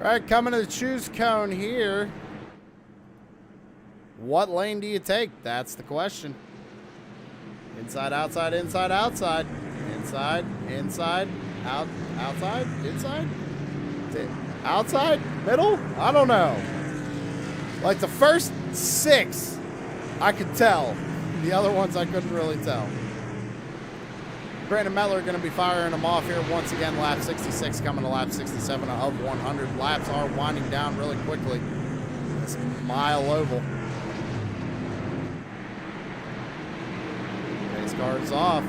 All right, coming to the choose cone here. What lane do you take? That's the question. Inside, outside, inside, outside. Inside, inside, out, outside, inside? Outside? Middle? I don't know. Like the first 6, I could tell. The other ones I couldn't really tell. Brandon Mettler going to be firing them off here once again. Lap 66 coming to lap 67 of 100. Laps are winding down really quickly. This mile oval. Cars off.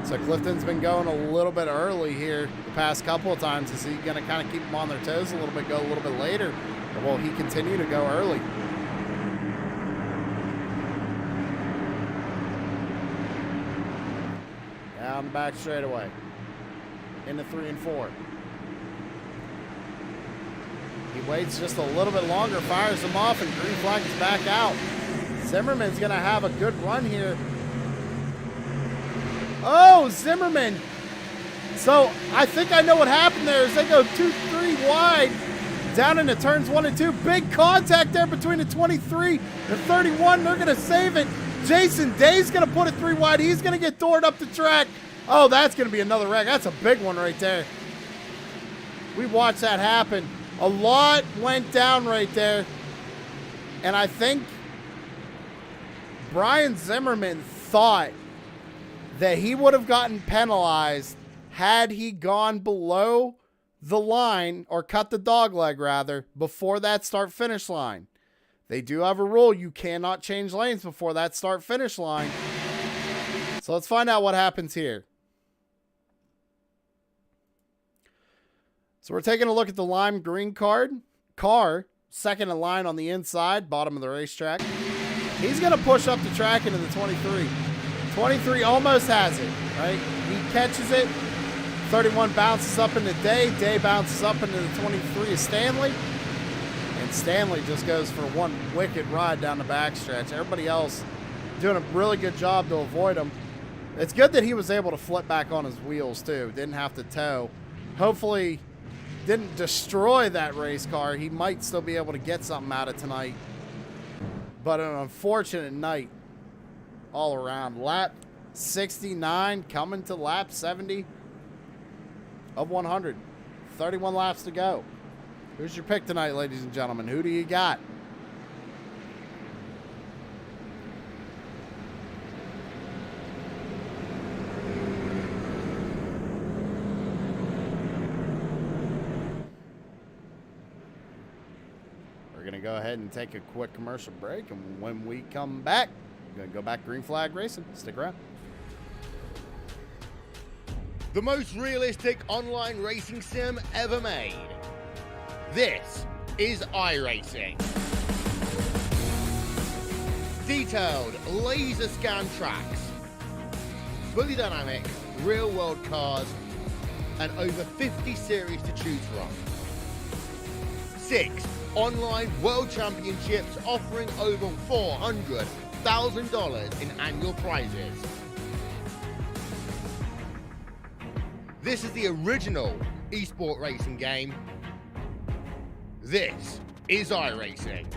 So Clifton's been going a little bit early here the past couple of times. Is he going to kind of keep them on their toes a little bit, go a little bit later? Or will he continue to go early? Down the back straightaway. Into 3 and 4. He waits just a little bit longer, fires them off, and green flag is back out. Zimmerman's going to have a good run here. Oh, Zimmerman So I think I know what happened there is they go 2-3 wide down into turns 1 and 2. Big contact there between the 23 and 31. They're going to save it. Jason Day's going to put it 3 wide. He's going to get doored up the track. Oh, that's going to be another wreck. That's a big one right there. We watched that happen. A lot went down right there. And I think Brian Zimmerman thought that he would have gotten penalized had he gone below the line, or cut the dog leg rather, before that start-finish line. They do have a rule. You cannot change lanes before that start-finish line. So let's find out what happens here. So we're taking a look at the lime green car, second in line on the inside, bottom of the racetrack. He's going to push up the track into the 23. 23 almost has it, right? He catches it. 31 bounces up into Day. Day bounces up into the 23 of Stanley. And Stanley just goes for one wicked ride down the backstretch. Everybody else doing a really good job to avoid him. It's good that he was able to flip back on his wheels, too. Didn't have to tow. Hopefully didn't destroy that race car. He might still be able to get something out of tonight. But an unfortunate night all around. Lap 69 coming to lap 70 of 100. 31 laps to go. Who's your pick tonight, ladies and gentlemen? Who do you got? We're going to go ahead and take a quick commercial break, and when we come back, we're going to go back green flag racing. Stick around. The most realistic online racing sim ever made. This is iRacing. Detailed laser scan tracks, fully dynamic real world cars, and over 50 series to choose from. 6 online world championships offering over $400,000 in annual prizes. This is the original esport racing game. This is iRacing.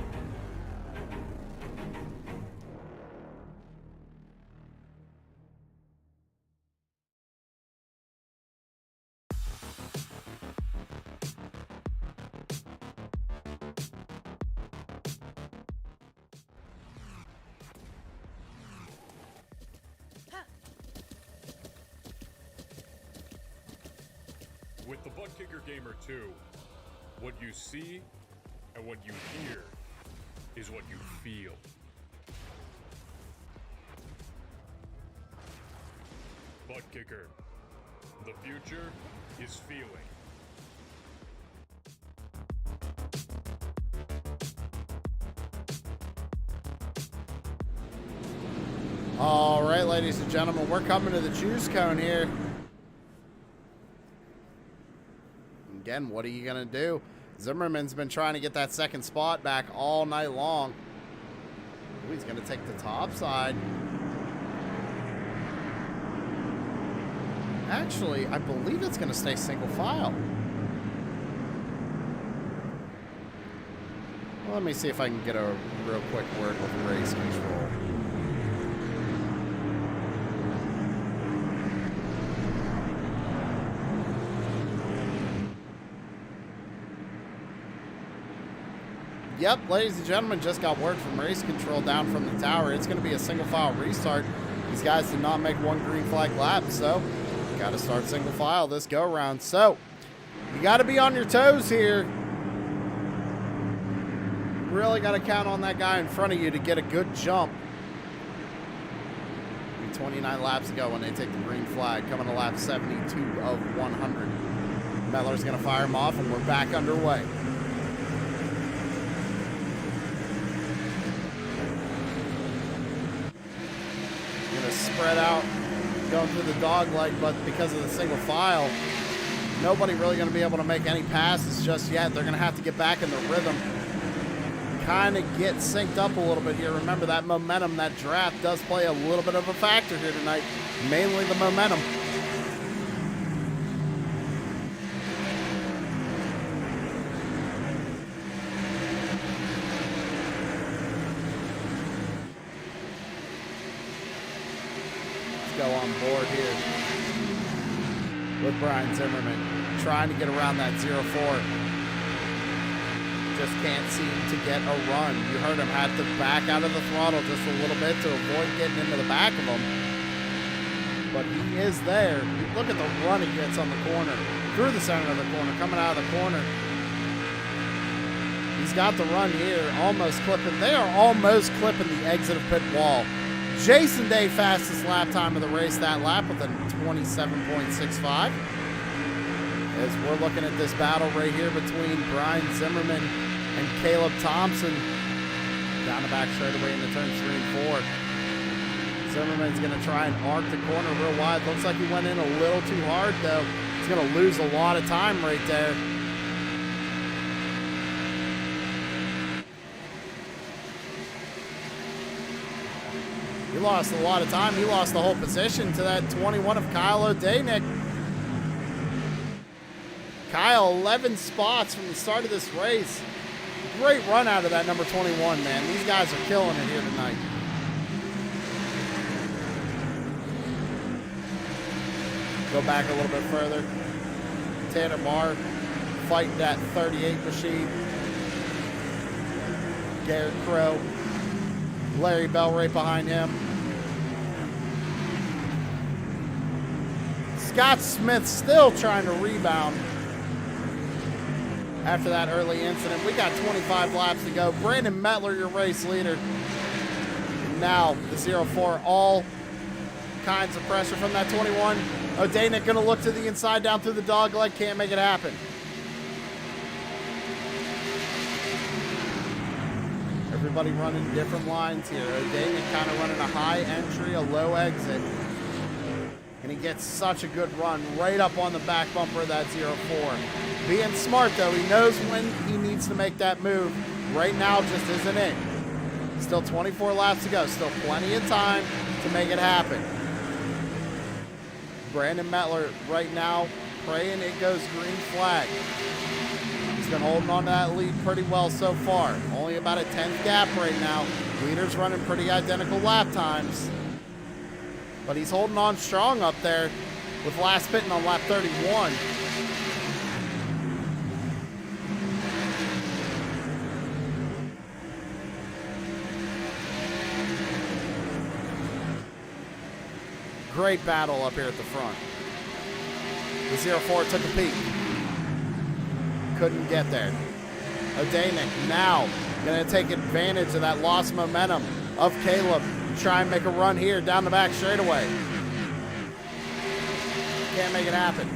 With the Butt Kicker Gamer 2, what you see and what you hear is what you feel. Butt Kicker. The future is feeling. All right, ladies and gentlemen, we're coming to the juice cone here. Again, what are you going to do? Zimmerman's been trying to get that second spot back all night long. Ooh, he's going to take the top side. Actually, I believe it's going to stay single file. Well, let me see if I can get a real quick word with race control. Yep, ladies and gentlemen, just got word from race control down from the tower. It's going to be a single file restart. These guys did not make one green flag lap, so got to start single file this go round. So you got to be on your toes here. Really got to count on that guy in front of you to get a good jump. 29 laps ago when they take the green flag, coming to lap 72 of 100. Meller's going to fire him off, and we're back underway. Spread out going through the dog leg, but because of the single file, nobody really going to be able to make any passes just yet. They're going to have to get back in the rhythm, kind of get synced up a little bit here. Remember, that momentum, that draft does play a little bit of a factor here tonight, mainly the momentum. go on board here with Brian Zimmerman, trying to get around that 0-4. Just can't seem to get a run. You heard him had to back out of the throttle just a little bit to avoid getting into the back of him. But he is there. Look at the run he gets on the corner, through the center of the corner, coming out of the corner. He's got the run here, almost clipping. They are almost clipping the exit of pit wall. Jason Day, fastest lap time of the race that lap with a 27.65. As we're looking at this battle right here between Brian Zimmerman and Caleb Thompson. Down the back straightaway into turns 3 and 4. Zimmerman's going to try and arc the corner real wide. Looks like he went in a little too hard, though. He's going to lose a lot of time right there. He lost a lot of time. He lost the whole position to that 21 of Kyle O'Danick. Kyle, 11 spots from the start of this race. Great run out of that number 21, man. These guys are killing it here tonight. Go back a little bit further. Tanner Barr fighting that 38 machine. Garrett Crow. Larry Bell right behind him. Scott Smith still trying to rebound after that early incident. We got 25 laps to go. Brandon Metler, your race leader. Now the 0-4, all kinds of pressure from that 21. O'Danick gonna look to the inside, down through the dog leg, can't make it happen. Everybody running different lines here. O'Danick kind of running a high entry, a low exit. And he gets such a good run right up on the back bumper of that 0-4. Being smart, though, he knows when he needs to make that move. Right now just isn't it. Still 24 laps to go. Still plenty of time to make it happen. Brandon Metler right now praying it goes green flag. He's been holding on to that lead pretty well so far. Only about a 10th gap right now. Leaders running pretty identical lap times. But he's holding on strong up there with last pitting on lap 31. Great battle up here at the front. The 0-4 took a peek. Couldn't get there. O'Danick now going to take advantage of that lost momentum of Caleb. Try and make a run here down the back straightaway. Can't make it happen.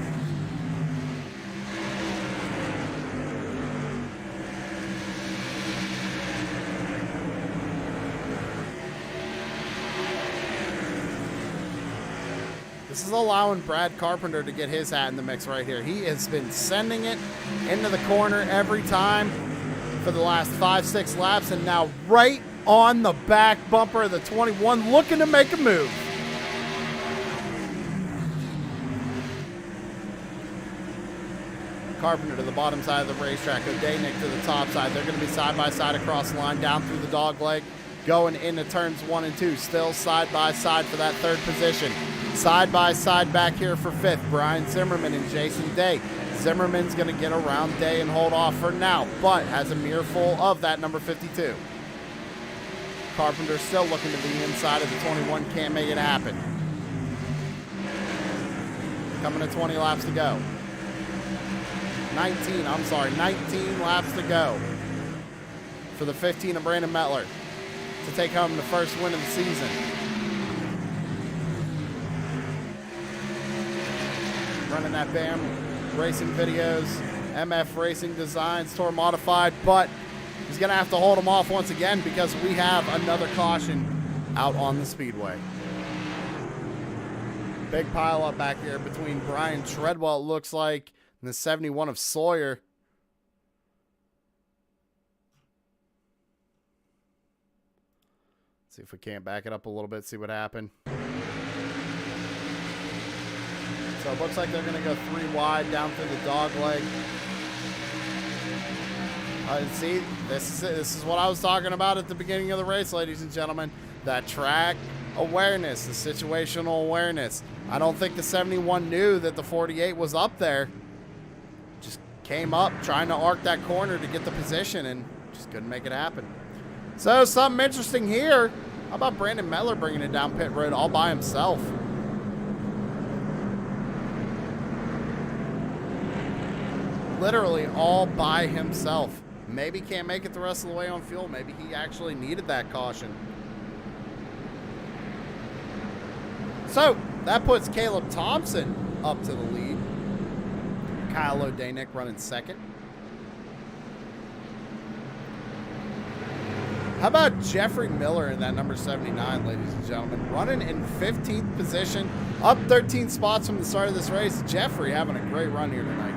This is allowing Brad Carpenter to get his hat in the mix right here. He has been sending it into the corner every time for the last 5-6 laps, and now right on the back bumper of the 21, looking to make a move. Carpenter to the bottom side of the racetrack. O'Danick to the top side. They're going to be side by side across the line, down through the dog leg, going into turns 1 and 2. Still side by side for that third position. Side by side back here for fifth, Brian Zimmerman and Jason Day. Zimmerman's going to get around Day and hold off for now, but has a mirror full of that number 52. Carpenter still looking to the inside of the 21, can't make it happen. Coming to 20 laps to go. 19 laps to go for the 15 of Brandon Metler to take home the first win of the season. Running that BAM Racing videos, MF Racing Designs, Tour Modified, but he's going to have to hold him off once again because we have another caution out on the speedway. Big pile up back here between Brian Treadwell, it looks like, and the 71 of Sawyer. See if we can't back it up a little bit, see what happened. So it looks like they're going to go 3 wide down through the dog leg. See, this is what I was talking about at the beginning of the race, ladies and gentlemen. That track awareness, the situational awareness. I don't think the 71 knew that the 48 was up there. Just came up trying to arc that corner to get the position and just couldn't make it happen. So something interesting here. How about Brandon Mettler bringing it down pit road all by himself? Literally all by himself. Maybe can't make it the rest of the way on fuel. Maybe he actually needed that caution. So that puts Caleb Thompson up to the lead. Kyle O'Danick running second. How about Jeffrey Miller in that number 79, ladies and gentlemen? Running in 15th position, up 13 spots from the start of this race. Jeffrey having a great run here tonight.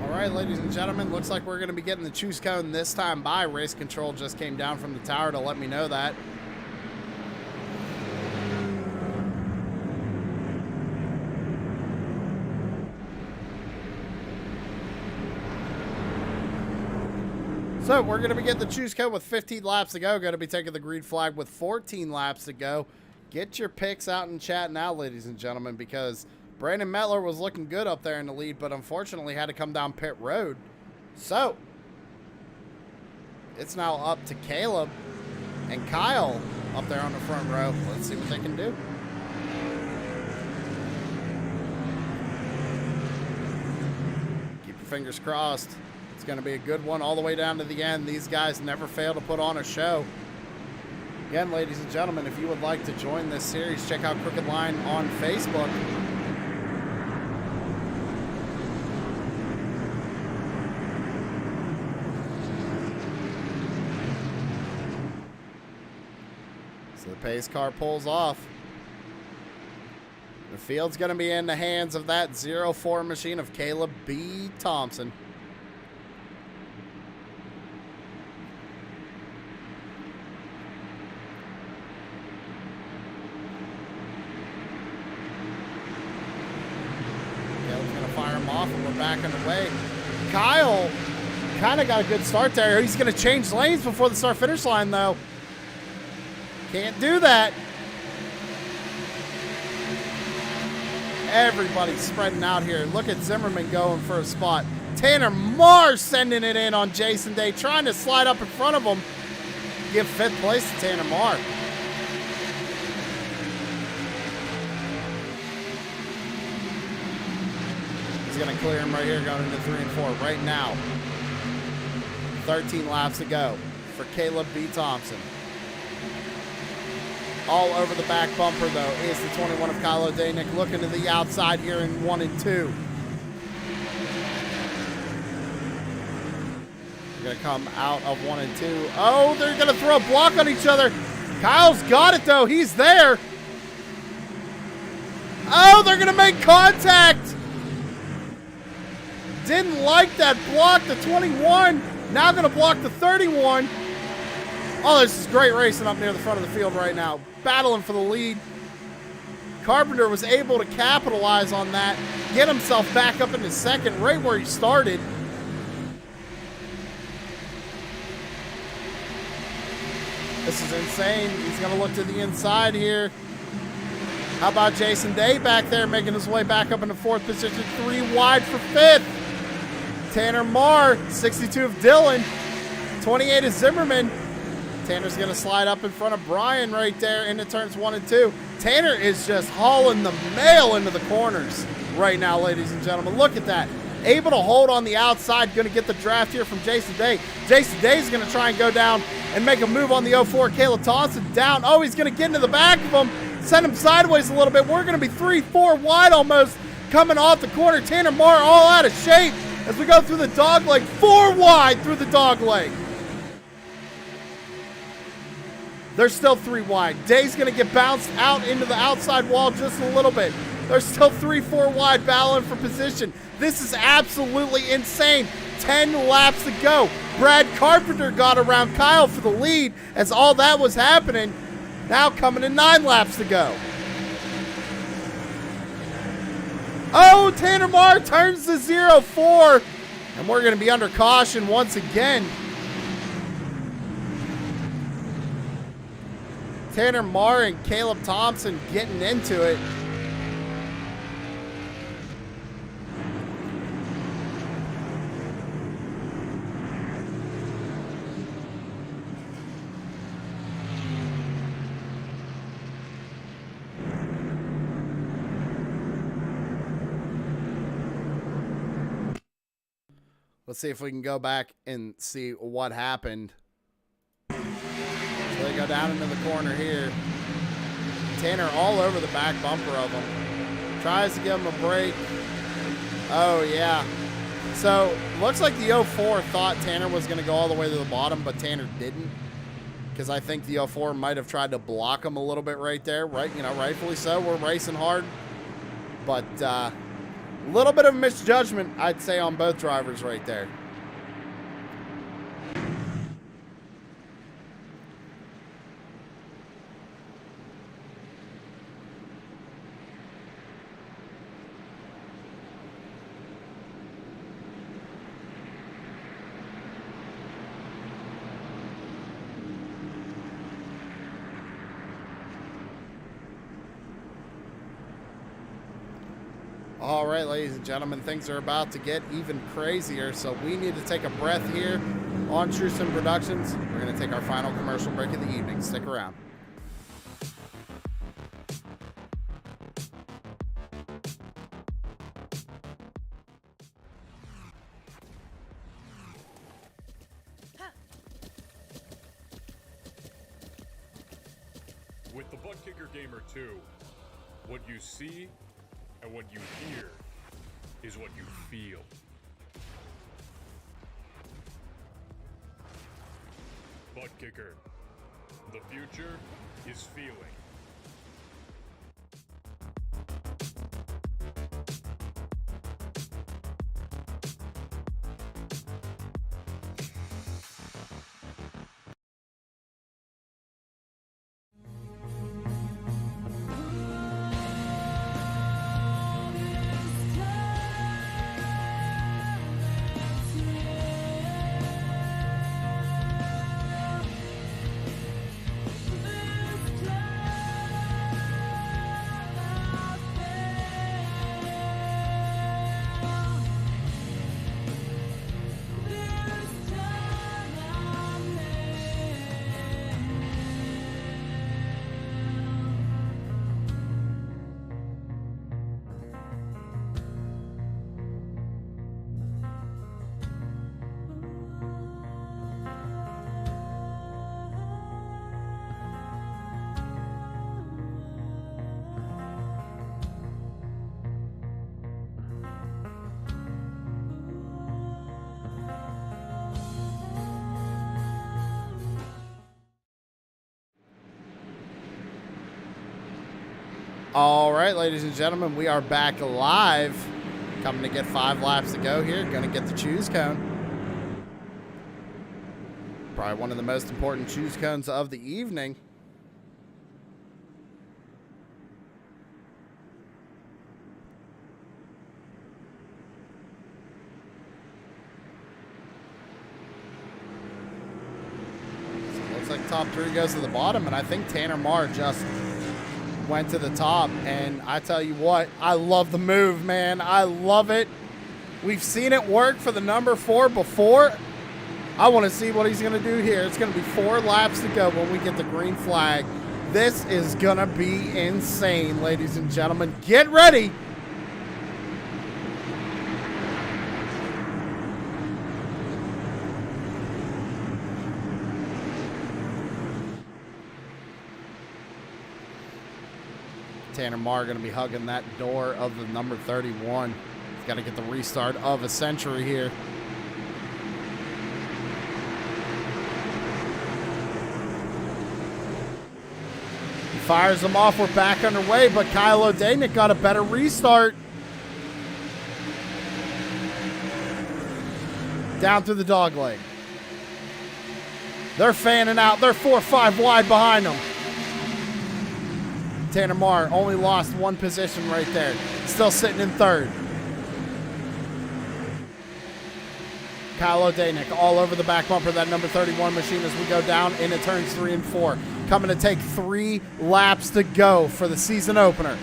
All right, ladies and gentlemen, looks like we're going to be getting the choose cone this time by. Race control just came down from the tower to let me know that. So we're going to be getting the choose code with 15 laps to go. Going to be taking the green flag with 14 laps to go. Get your picks out in chat now, ladies and gentlemen, because Brandon Mettler was looking good up there in the lead, but unfortunately had to come down pit road. So it's now up to Caleb and Kyle up there on the front row. Let's see what they can do. Keep your fingers crossed. It's going to be a good one all the way down to the end. These guys never fail to put on a show. Again, ladies and gentlemen, if you would like to join this series, check out Crooked Line on Facebook. So the pace car pulls off. The field's going to be in the hands of that 04 machine of Caleb B. Thompson. And we're back on the way. Kyle kind of got a good start there. He's going to change lanes before the start finish line, though. Can't do that. Everybody's spreading out here. Look at Zimmerman going for a spot. Tanner Marr sending it in on Jason Day, trying to slide up in front of him. Give 5th place to Tanner Marr. He's going to clear him right here going into 3 and 4 right now. 13 laps to go for Caleb B. Thompson. All over the back bumper, though, is the 21 of Kyle O'Danick looking to the outside here in 1 and 2. They're going to come out of 1 and 2. Oh, they're going to throw a block on each other. Kyle's got it, though. He's there. Oh, they're going to make contact. Didn't like that block, the 21. Now going to block the 31. Oh, this is great racing up near the front of the field right now. Battling for the lead. Carpenter was able to capitalize on that. Get himself back up into second, right where he started. This is insane. He's going to look to the inside here. How about Jason Day back there making his way back up into 4th position? 3 wide for 5th. Tanner Marr, 62 of Dylan. 28 is Zimmerman. Tanner's going to slide up in front of Brian right there into turns 1 and 2. Tanner is just hauling the mail into the corners right now, ladies and gentlemen. Look at that. Able to hold on the outside. Going to get the draft here from Jason Day. Jason Day's going to try and go down and make a move on the 04. Caleb Thompson down. Oh, he's going to get into the back of him. Send him sideways a little bit. We're going to be 3-4 wide almost coming off the corner. Tanner Marr all out of shape as we go through the dog leg. 4 wide through the dog leg. They're still 3 wide. Day's going to get bounced out into the outside wall just a little bit. They're still 3-4 wide battling for position. This is absolutely insane. 10 laps to go. Brad Carpenter got around Kyle for the lead as all that was happening. Now coming in 9 laps to go. Oh, Tanner Marr turns to 0-4. And we're going to be under caution once again. Tanner Marr and Caleb Thompson getting into it. Let's see if we can go back and see what happened. So they go down into the corner here. Tanner all over the back bumper of him. Tries to give him a break. Oh, yeah. So, looks like the 04 thought Tanner was going to go all the way to the bottom, but Tanner didn't. Because I think the 04 might have tried to block him a little bit right there. Right, rightfully so. We're racing hard. But, little bit of misjudgment, I'd say, on both drivers right there. All right, ladies and gentlemen, things are about to get even crazier, so we need to take a breath here on Truson Productions. We're going to take our final commercial break of the evening. Stick around. With the Butt Kicker Gamer 2, what you see and what you hear is what you feel. Butt Kicker. The future is feeling. All right, ladies and gentlemen, we are back live. Coming to get 5 laps to go here. Going to get the choose cone. Probably one of the most important choose cones of the evening. So it looks like top 3 goes to the bottom, and I think Tanner Marr just went to the top. And I tell you what, I love the move, man. I love it. We've seen it work for the number 4 before. I want to see what he's going to do here. It's going to be 4 laps to go when we get the green flag. This is going to be insane, ladies and gentlemen. Get ready. Tanner Marr going to be hugging that door of the number 31. He's got to get the restart of a century here. He fires them off. We're back underway, but Kyle O'Danick got a better restart. Down through the dog leg. They're fanning out. They're 4-5 wide behind them. Tanner Marr only lost 1 position right there. Still sitting in 3rd. Kyle O'Danick all over the back bumper of that number 31 machine as we go down into turns 3 and 4. Coming to take 3 laps to go for the season opener.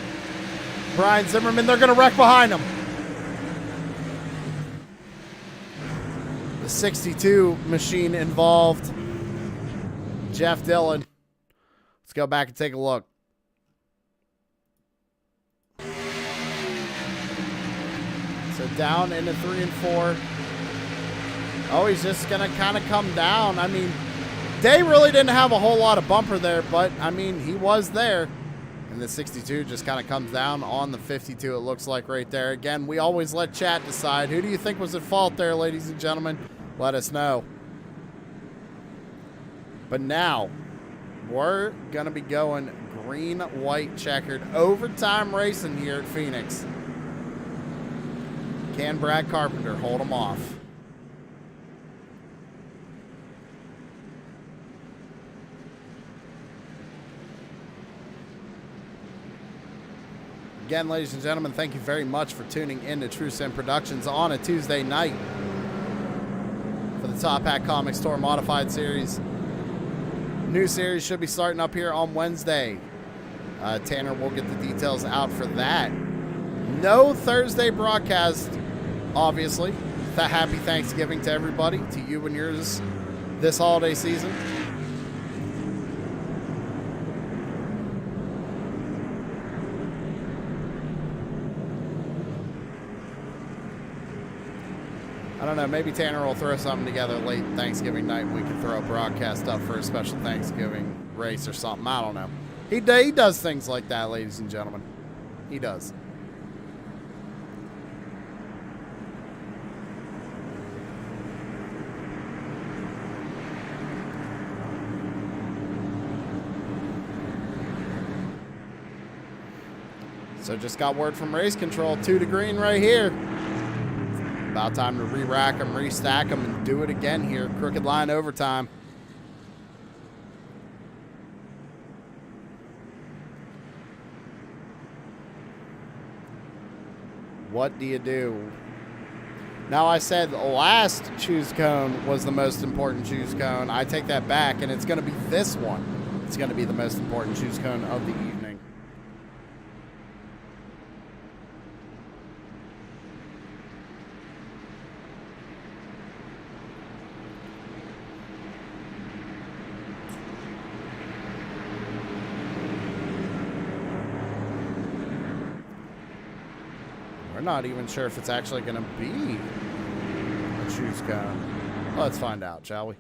Brian Zimmerman, they're going to wreck behind him. The 62 machine involved. Jeff Dillon. Let's go back and take a look. So down into 3 and 4. Oh, he's just going to kind of come down. I mean, Day really didn't have a whole lot of bumper there, but, I mean, he was there. And the 62 just kind of comes down on the 52, it looks like right there. Again, we always let chat decide. Who do you think was at fault there, ladies and gentlemen? Let us know. But now, we're going to be going green, white, checkered overtime racing here at Phoenix. Can Brad Carpenter hold him off? Again, ladies and gentlemen, thank you very much for tuning in to True Sim Productions on a Tuesday night for the Top Hat Comics Tour Modified Series. New series should be starting up here on Wednesday. Tanner will get the details out for that. No Thursday broadcast, obviously. Happy Thanksgiving to everybody, to you and yours this holiday season. I don't know, maybe Tanner will throw something together late Thanksgiving night and we can throw a broadcast up for a special Thanksgiving race or something. I don't know. He does things like that, ladies and gentlemen. He does. So just got word from race control, 2 to green right here. About time to re-rack them, restack them, and do it again here. Crooked line overtime. What do you do? Now, I said the last choose cone was the most important choose cone. I take that back, and it's going to be this one. It's going to be the most important choose cone of the evening. We're not even sure if it's actually going to be a choose cone. Let's find out, shall we?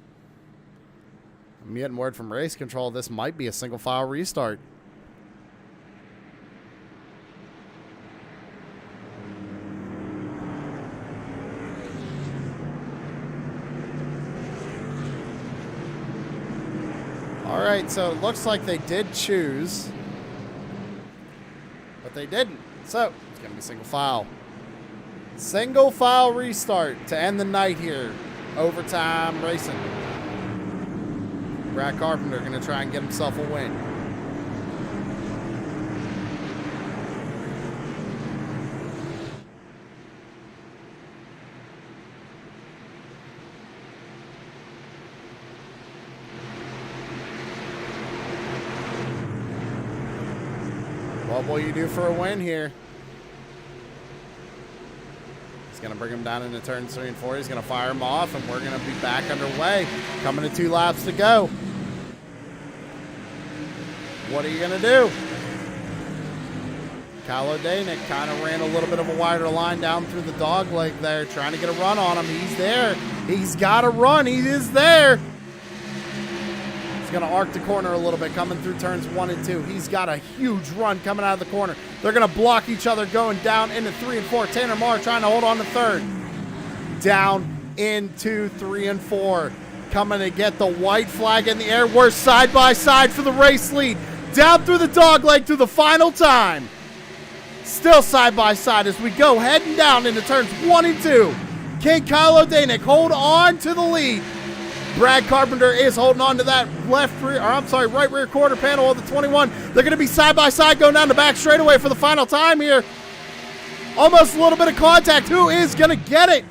I'm getting word from race control. This might be a single file restart. All right, so it looks like they did choose, but they didn't. So it's going to be single file. Single file restart to end the night here. Overtime racing. Brad Carpenter going to try and get himself a win. What will you do for a win here? He's going to bring him down into turns 3 and 4. He's going to fire him off, and we're going to be back underway. Coming to 2 laps to go. What are you going to do? Kyle O'Danick kind of ran a little bit of a wider line down through the dog leg there, trying to get a run on him. He's there. He's got to run. He is there. He's going to arc the corner a little bit, coming through turns 1 and 2. He's got a huge run coming out of the corner. They're going to block each other going down into 3 and 4. Tanner Marr trying to hold on to 3rd. Down into 3 and 4. Coming to get the white flag in the air. We're side by side for the race lead. Down through the dog leg to the final time. Still side by side as we go heading down into turns 1 and 2. Can Kyle O'Danick hold on to the lead? Brad Carpenter is holding on to that right rear quarter panel of the 21. They're going to be side by side going down the back straightaway for the final time here. Almost a little bit of contact. Who is going to get it?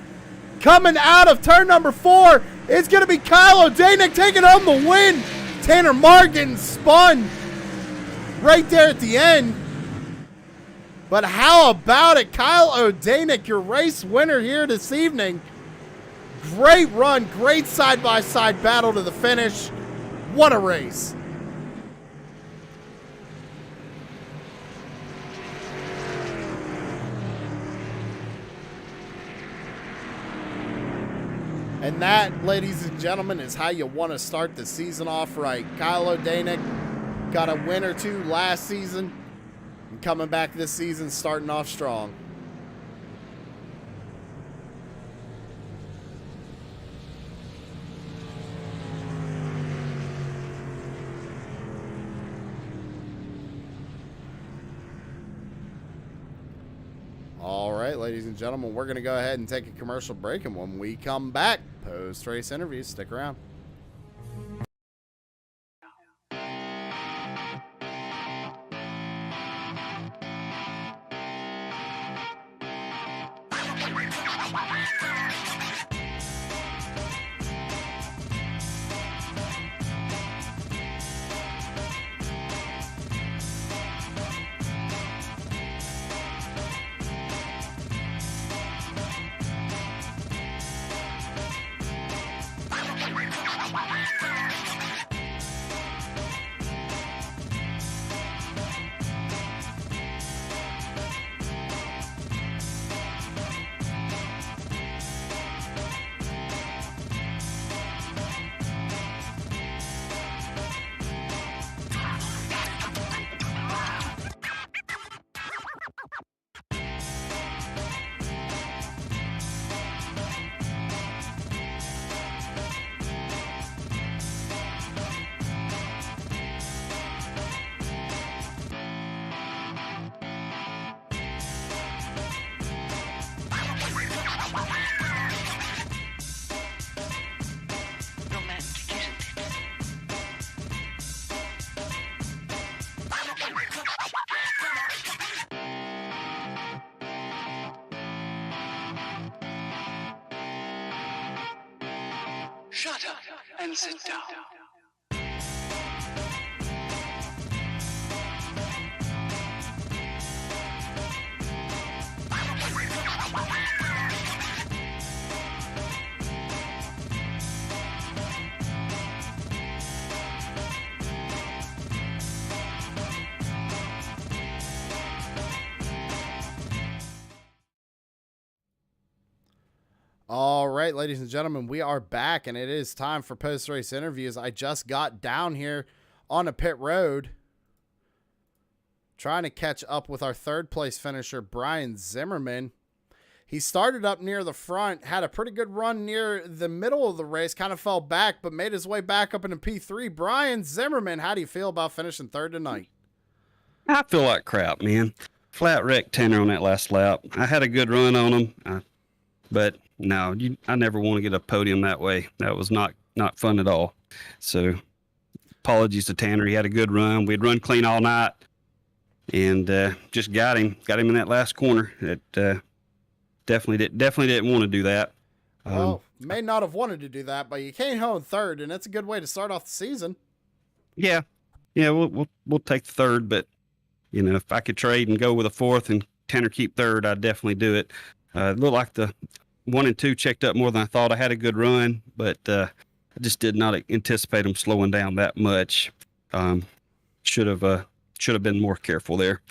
Coming out of turn number 4, it's going to be Kyle O'Danick taking home the win. Tanner Marr getting spun right there at the end. But how about it? Kyle O'Danick, your race winner here this evening. Great run, great side-by-side battle to the finish. What a race. And that, ladies and gentlemen, is how you want to start the season off right. Kyle O'Danick got a win or 2 last season. And coming back this season, starting off strong. All right, ladies and gentlemen, we're going to go ahead and take a commercial break. And when we come back, post-race interviews, stick around. Shut up and sit down. All right, ladies and gentlemen, we are back, and it is time for post-race interviews. I just got down here on a pit road trying to catch up with our 3rd place finisher, Brian Zimmerman. He started up near the front, had a pretty good run near the middle of the race, kind of fell back, but made his way back up into P3. Brian Zimmerman, how do you feel about finishing 3rd tonight? I feel like crap, man. Flat wreck Tanner on that last lap. I had a good run on him, but no, I never want to get a podium that way. That was not fun at all. So apologies to Tanner. He had a good run. We'd run clean all night and just got him in that last corner. It definitely didn't want to do that. Well, may not have wanted to do that, but you came home 3rd, and that's a good way to start off the season. Yeah, we'll take the 3rd, but if I could trade and go with a fourth and Tanner keep third, I'd definitely do it. It looked like the 1 and 2 checked up more than I thought. I had a good run, but I just did not anticipate them slowing down that much. Should have been more careful there.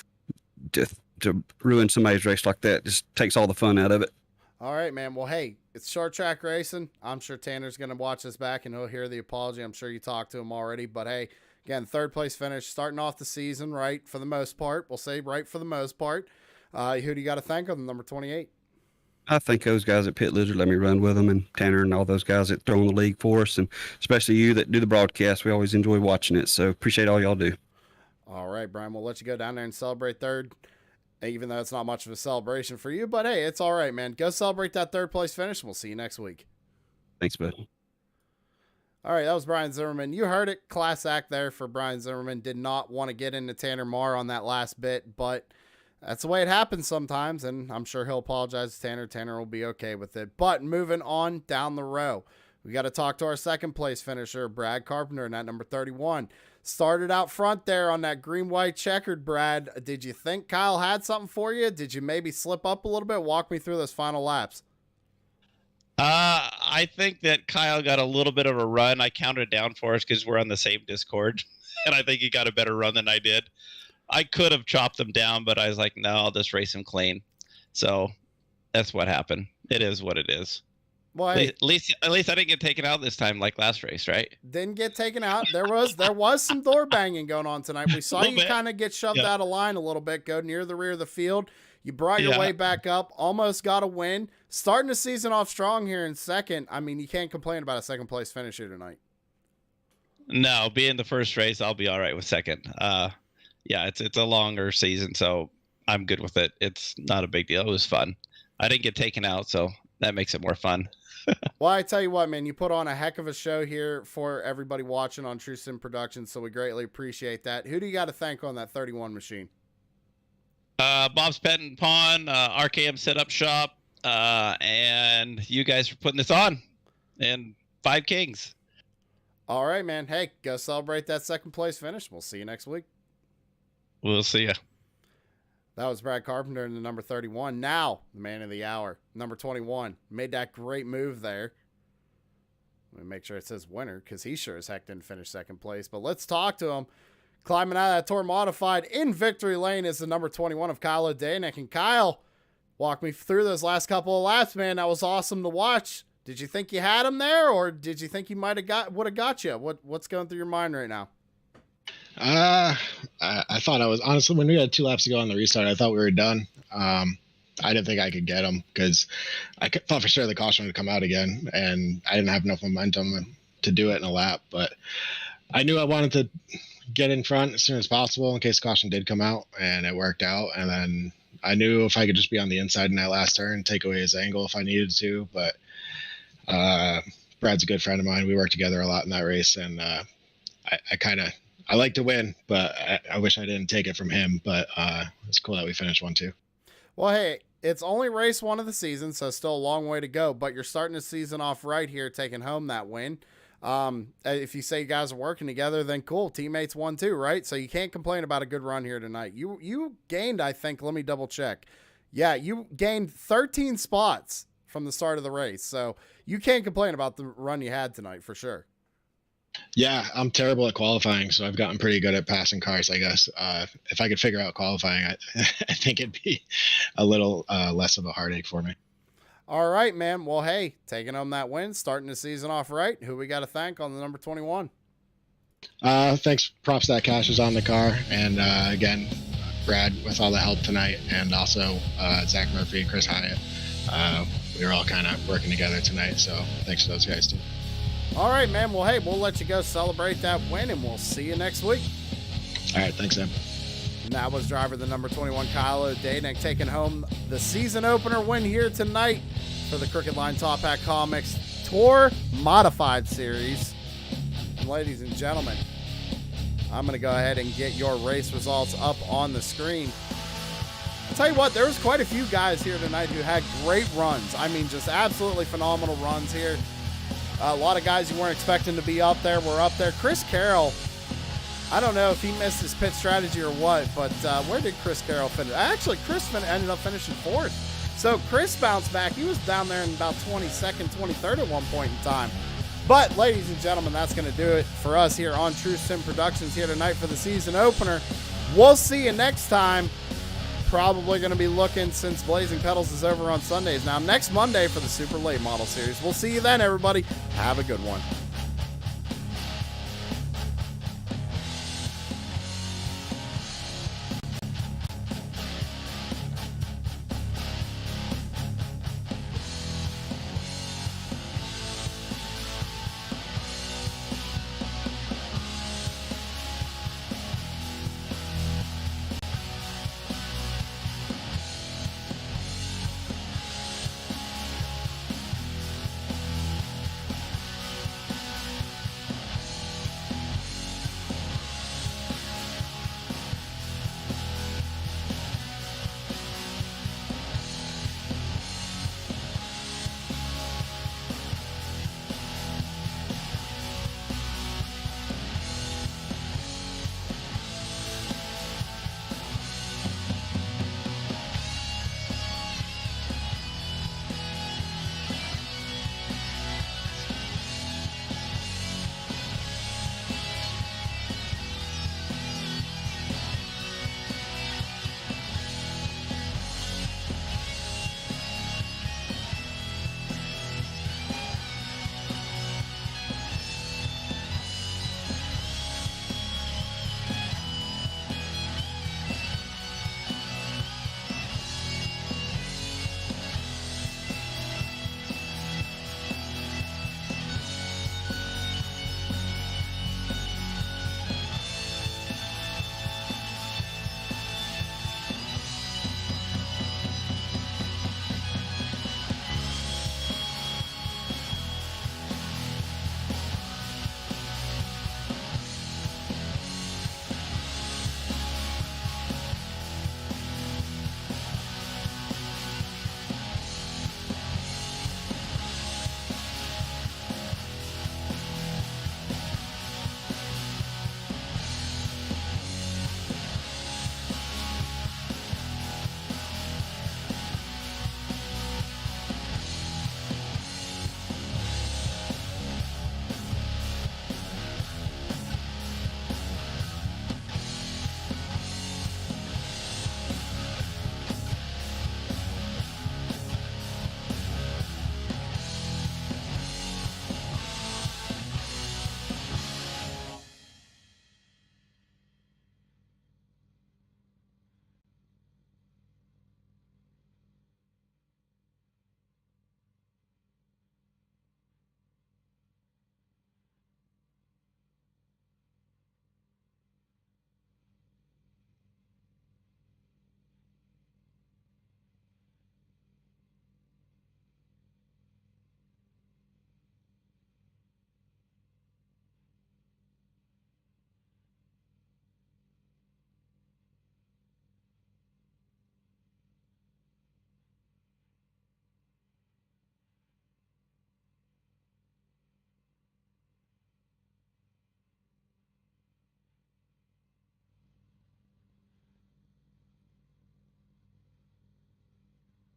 To ruin somebody's race like that just takes all the fun out of it. All right, man. Well, hey, it's short track racing. I'm sure Tanner's going to watch this back and he'll hear the apology. I'm sure you talked to him already. But, hey, again, third place finish, starting off the season right for the most part. We'll say right for the most part. Who do you got to thank on number 28? I think those guys at Pit Lizard let me run with them, and Tanner and all those guys that throw in the league for us, and especially you that do the broadcast. We always enjoy watching it, so appreciate all y'all do. All right, Brian, we'll let you go down there and celebrate third, even though it's not much of a celebration for you. But, hey, it's all right, man. Go celebrate that third place finish, and we'll see you next week. Thanks, bud. All right, that was Brian Zimmerman. You heard it. Class act there for Brian Zimmerman. Did not want to get into Tanner Marr on that last bit, but that's the way it happens sometimes, and I'm sure he'll apologize to Tanner. Tanner will be okay with it. But moving on down the row, we got to talk to our second place finisher, Brad Carpenter, in that number 31. Started out front there on that green-white checkered, Brad. Did you think Kyle had something for you? Did you maybe slip up a little bit? Walk me through those final laps. I think that Kyle got a little bit of a run. I counted down for us because we're on the same Discord, and I think he got a better run than I did. I could have chopped him down, but I was like, no, I'll just race him clean. So that's what happened. It is what it is. Well, hey, at least I didn't get taken out this time like last race, right? Didn't get taken out. There was some door banging going on tonight. We saw you kind of get shoved out of line a little bit, go near the rear of the field. You brought your way back up, almost got a win. Starting the season off strong here in second. I mean, you can't complain about a second place finish here tonight. No, being the first race, I'll be all right with second. It's a longer season, so I'm good with it. It's not a big deal. It was fun. I didn't get taken out, so that makes it more fun. Well, I tell you what, man, you put on a heck of a show here for everybody watching on True Sim Productions, so we greatly appreciate that. Who do you got to thank on that 31 machine? Bob's Pet and Pawn, RKM Setup Shop, and you guys for putting this on, and Five Kings. All right, man. Hey, go celebrate that second place finish. We'll see you next week. We'll see ya. That was Brad Carpenter in the number 31. Now, the man of the hour, number 21. Made that great move there. Let me make sure it says winner, because he sure as heck didn't finish second place. But let's talk to him. Climbing out of that Tour Modified in victory lane is the number 21 of Kyle O'Danick. And Kyle, walk me through those last couple of laps, man. That was awesome to watch. Did you think you had him there, or did you think he would have got you? What's going through your mind right now? I thought I was, honestly, when we had 2 laps to go on the restart, I thought we were done. I didn't think I could get him because I thought for sure the caution would come out again, and I didn't have enough momentum to do it in a lap. But I knew I wanted to get in front as soon as possible in case caution did come out, and it worked out. And then I knew if I could just be on the inside in that last turn, take away his angle if I needed to. But Brad's a good friend of mine. We worked together a lot in that race, and I like to win, but I wish I didn't take it from him. But it's cool that we finished 1-2. Well, hey, it's only race 1 of the season, so still a long way to go. But you're starting the season off right here, taking home that win. If you say you guys are working together, then cool. Teammates won too, right? So you can't complain about a good run here tonight. You gained, I think, let me double check. Yeah, you gained 13 spots from the start of the race. So you can't complain about the run you had tonight for sure. Yeah, I'm terrible at qualifying, so I've gotten pretty good at passing cars, I guess. If I could figure out qualifying, I think it'd be a little less of a heartache for me. All right, man. Well, hey, taking home that win, starting the season off right. Who we got to thank on the number 21? Thanks. Props that Cash is on the car. And again, Brad with all the help tonight, and also Zach Murphy and Chris Hyatt. We were all kind of working together tonight, so thanks to those guys too. All right, man. Well, hey, we'll let you go celebrate that win, and we'll see you next week. All right. Thanks, Sam. And that was driver the number 21, Kyle O'Danick, taking home the season opener win here tonight for the Crooked Line Top Hat Comics Tour Modified Series. And ladies and gentlemen, I'm going to go ahead and get your race results up on the screen. I'll tell you what, there was quite a few guys here tonight who had great runs. I mean, just absolutely phenomenal runs here. A lot of guys you weren't expecting to be up there were up there. Chris Carroll I don't know if he missed his pit strategy or what, but where did Chris Carroll finish? Actually, ended up finishing 4th. So Chris bounced back. He was down there in about 22nd, 23rd at one point in time. But, ladies and gentlemen, that's going to do it for us here on True Sim Productions here tonight for the season opener. We'll see you next time. Probably going to be looking, since Blazing Pedals is over on Sundays now, next Monday for the Super Late Model Series. We'll see you then, everybody. Have a good one.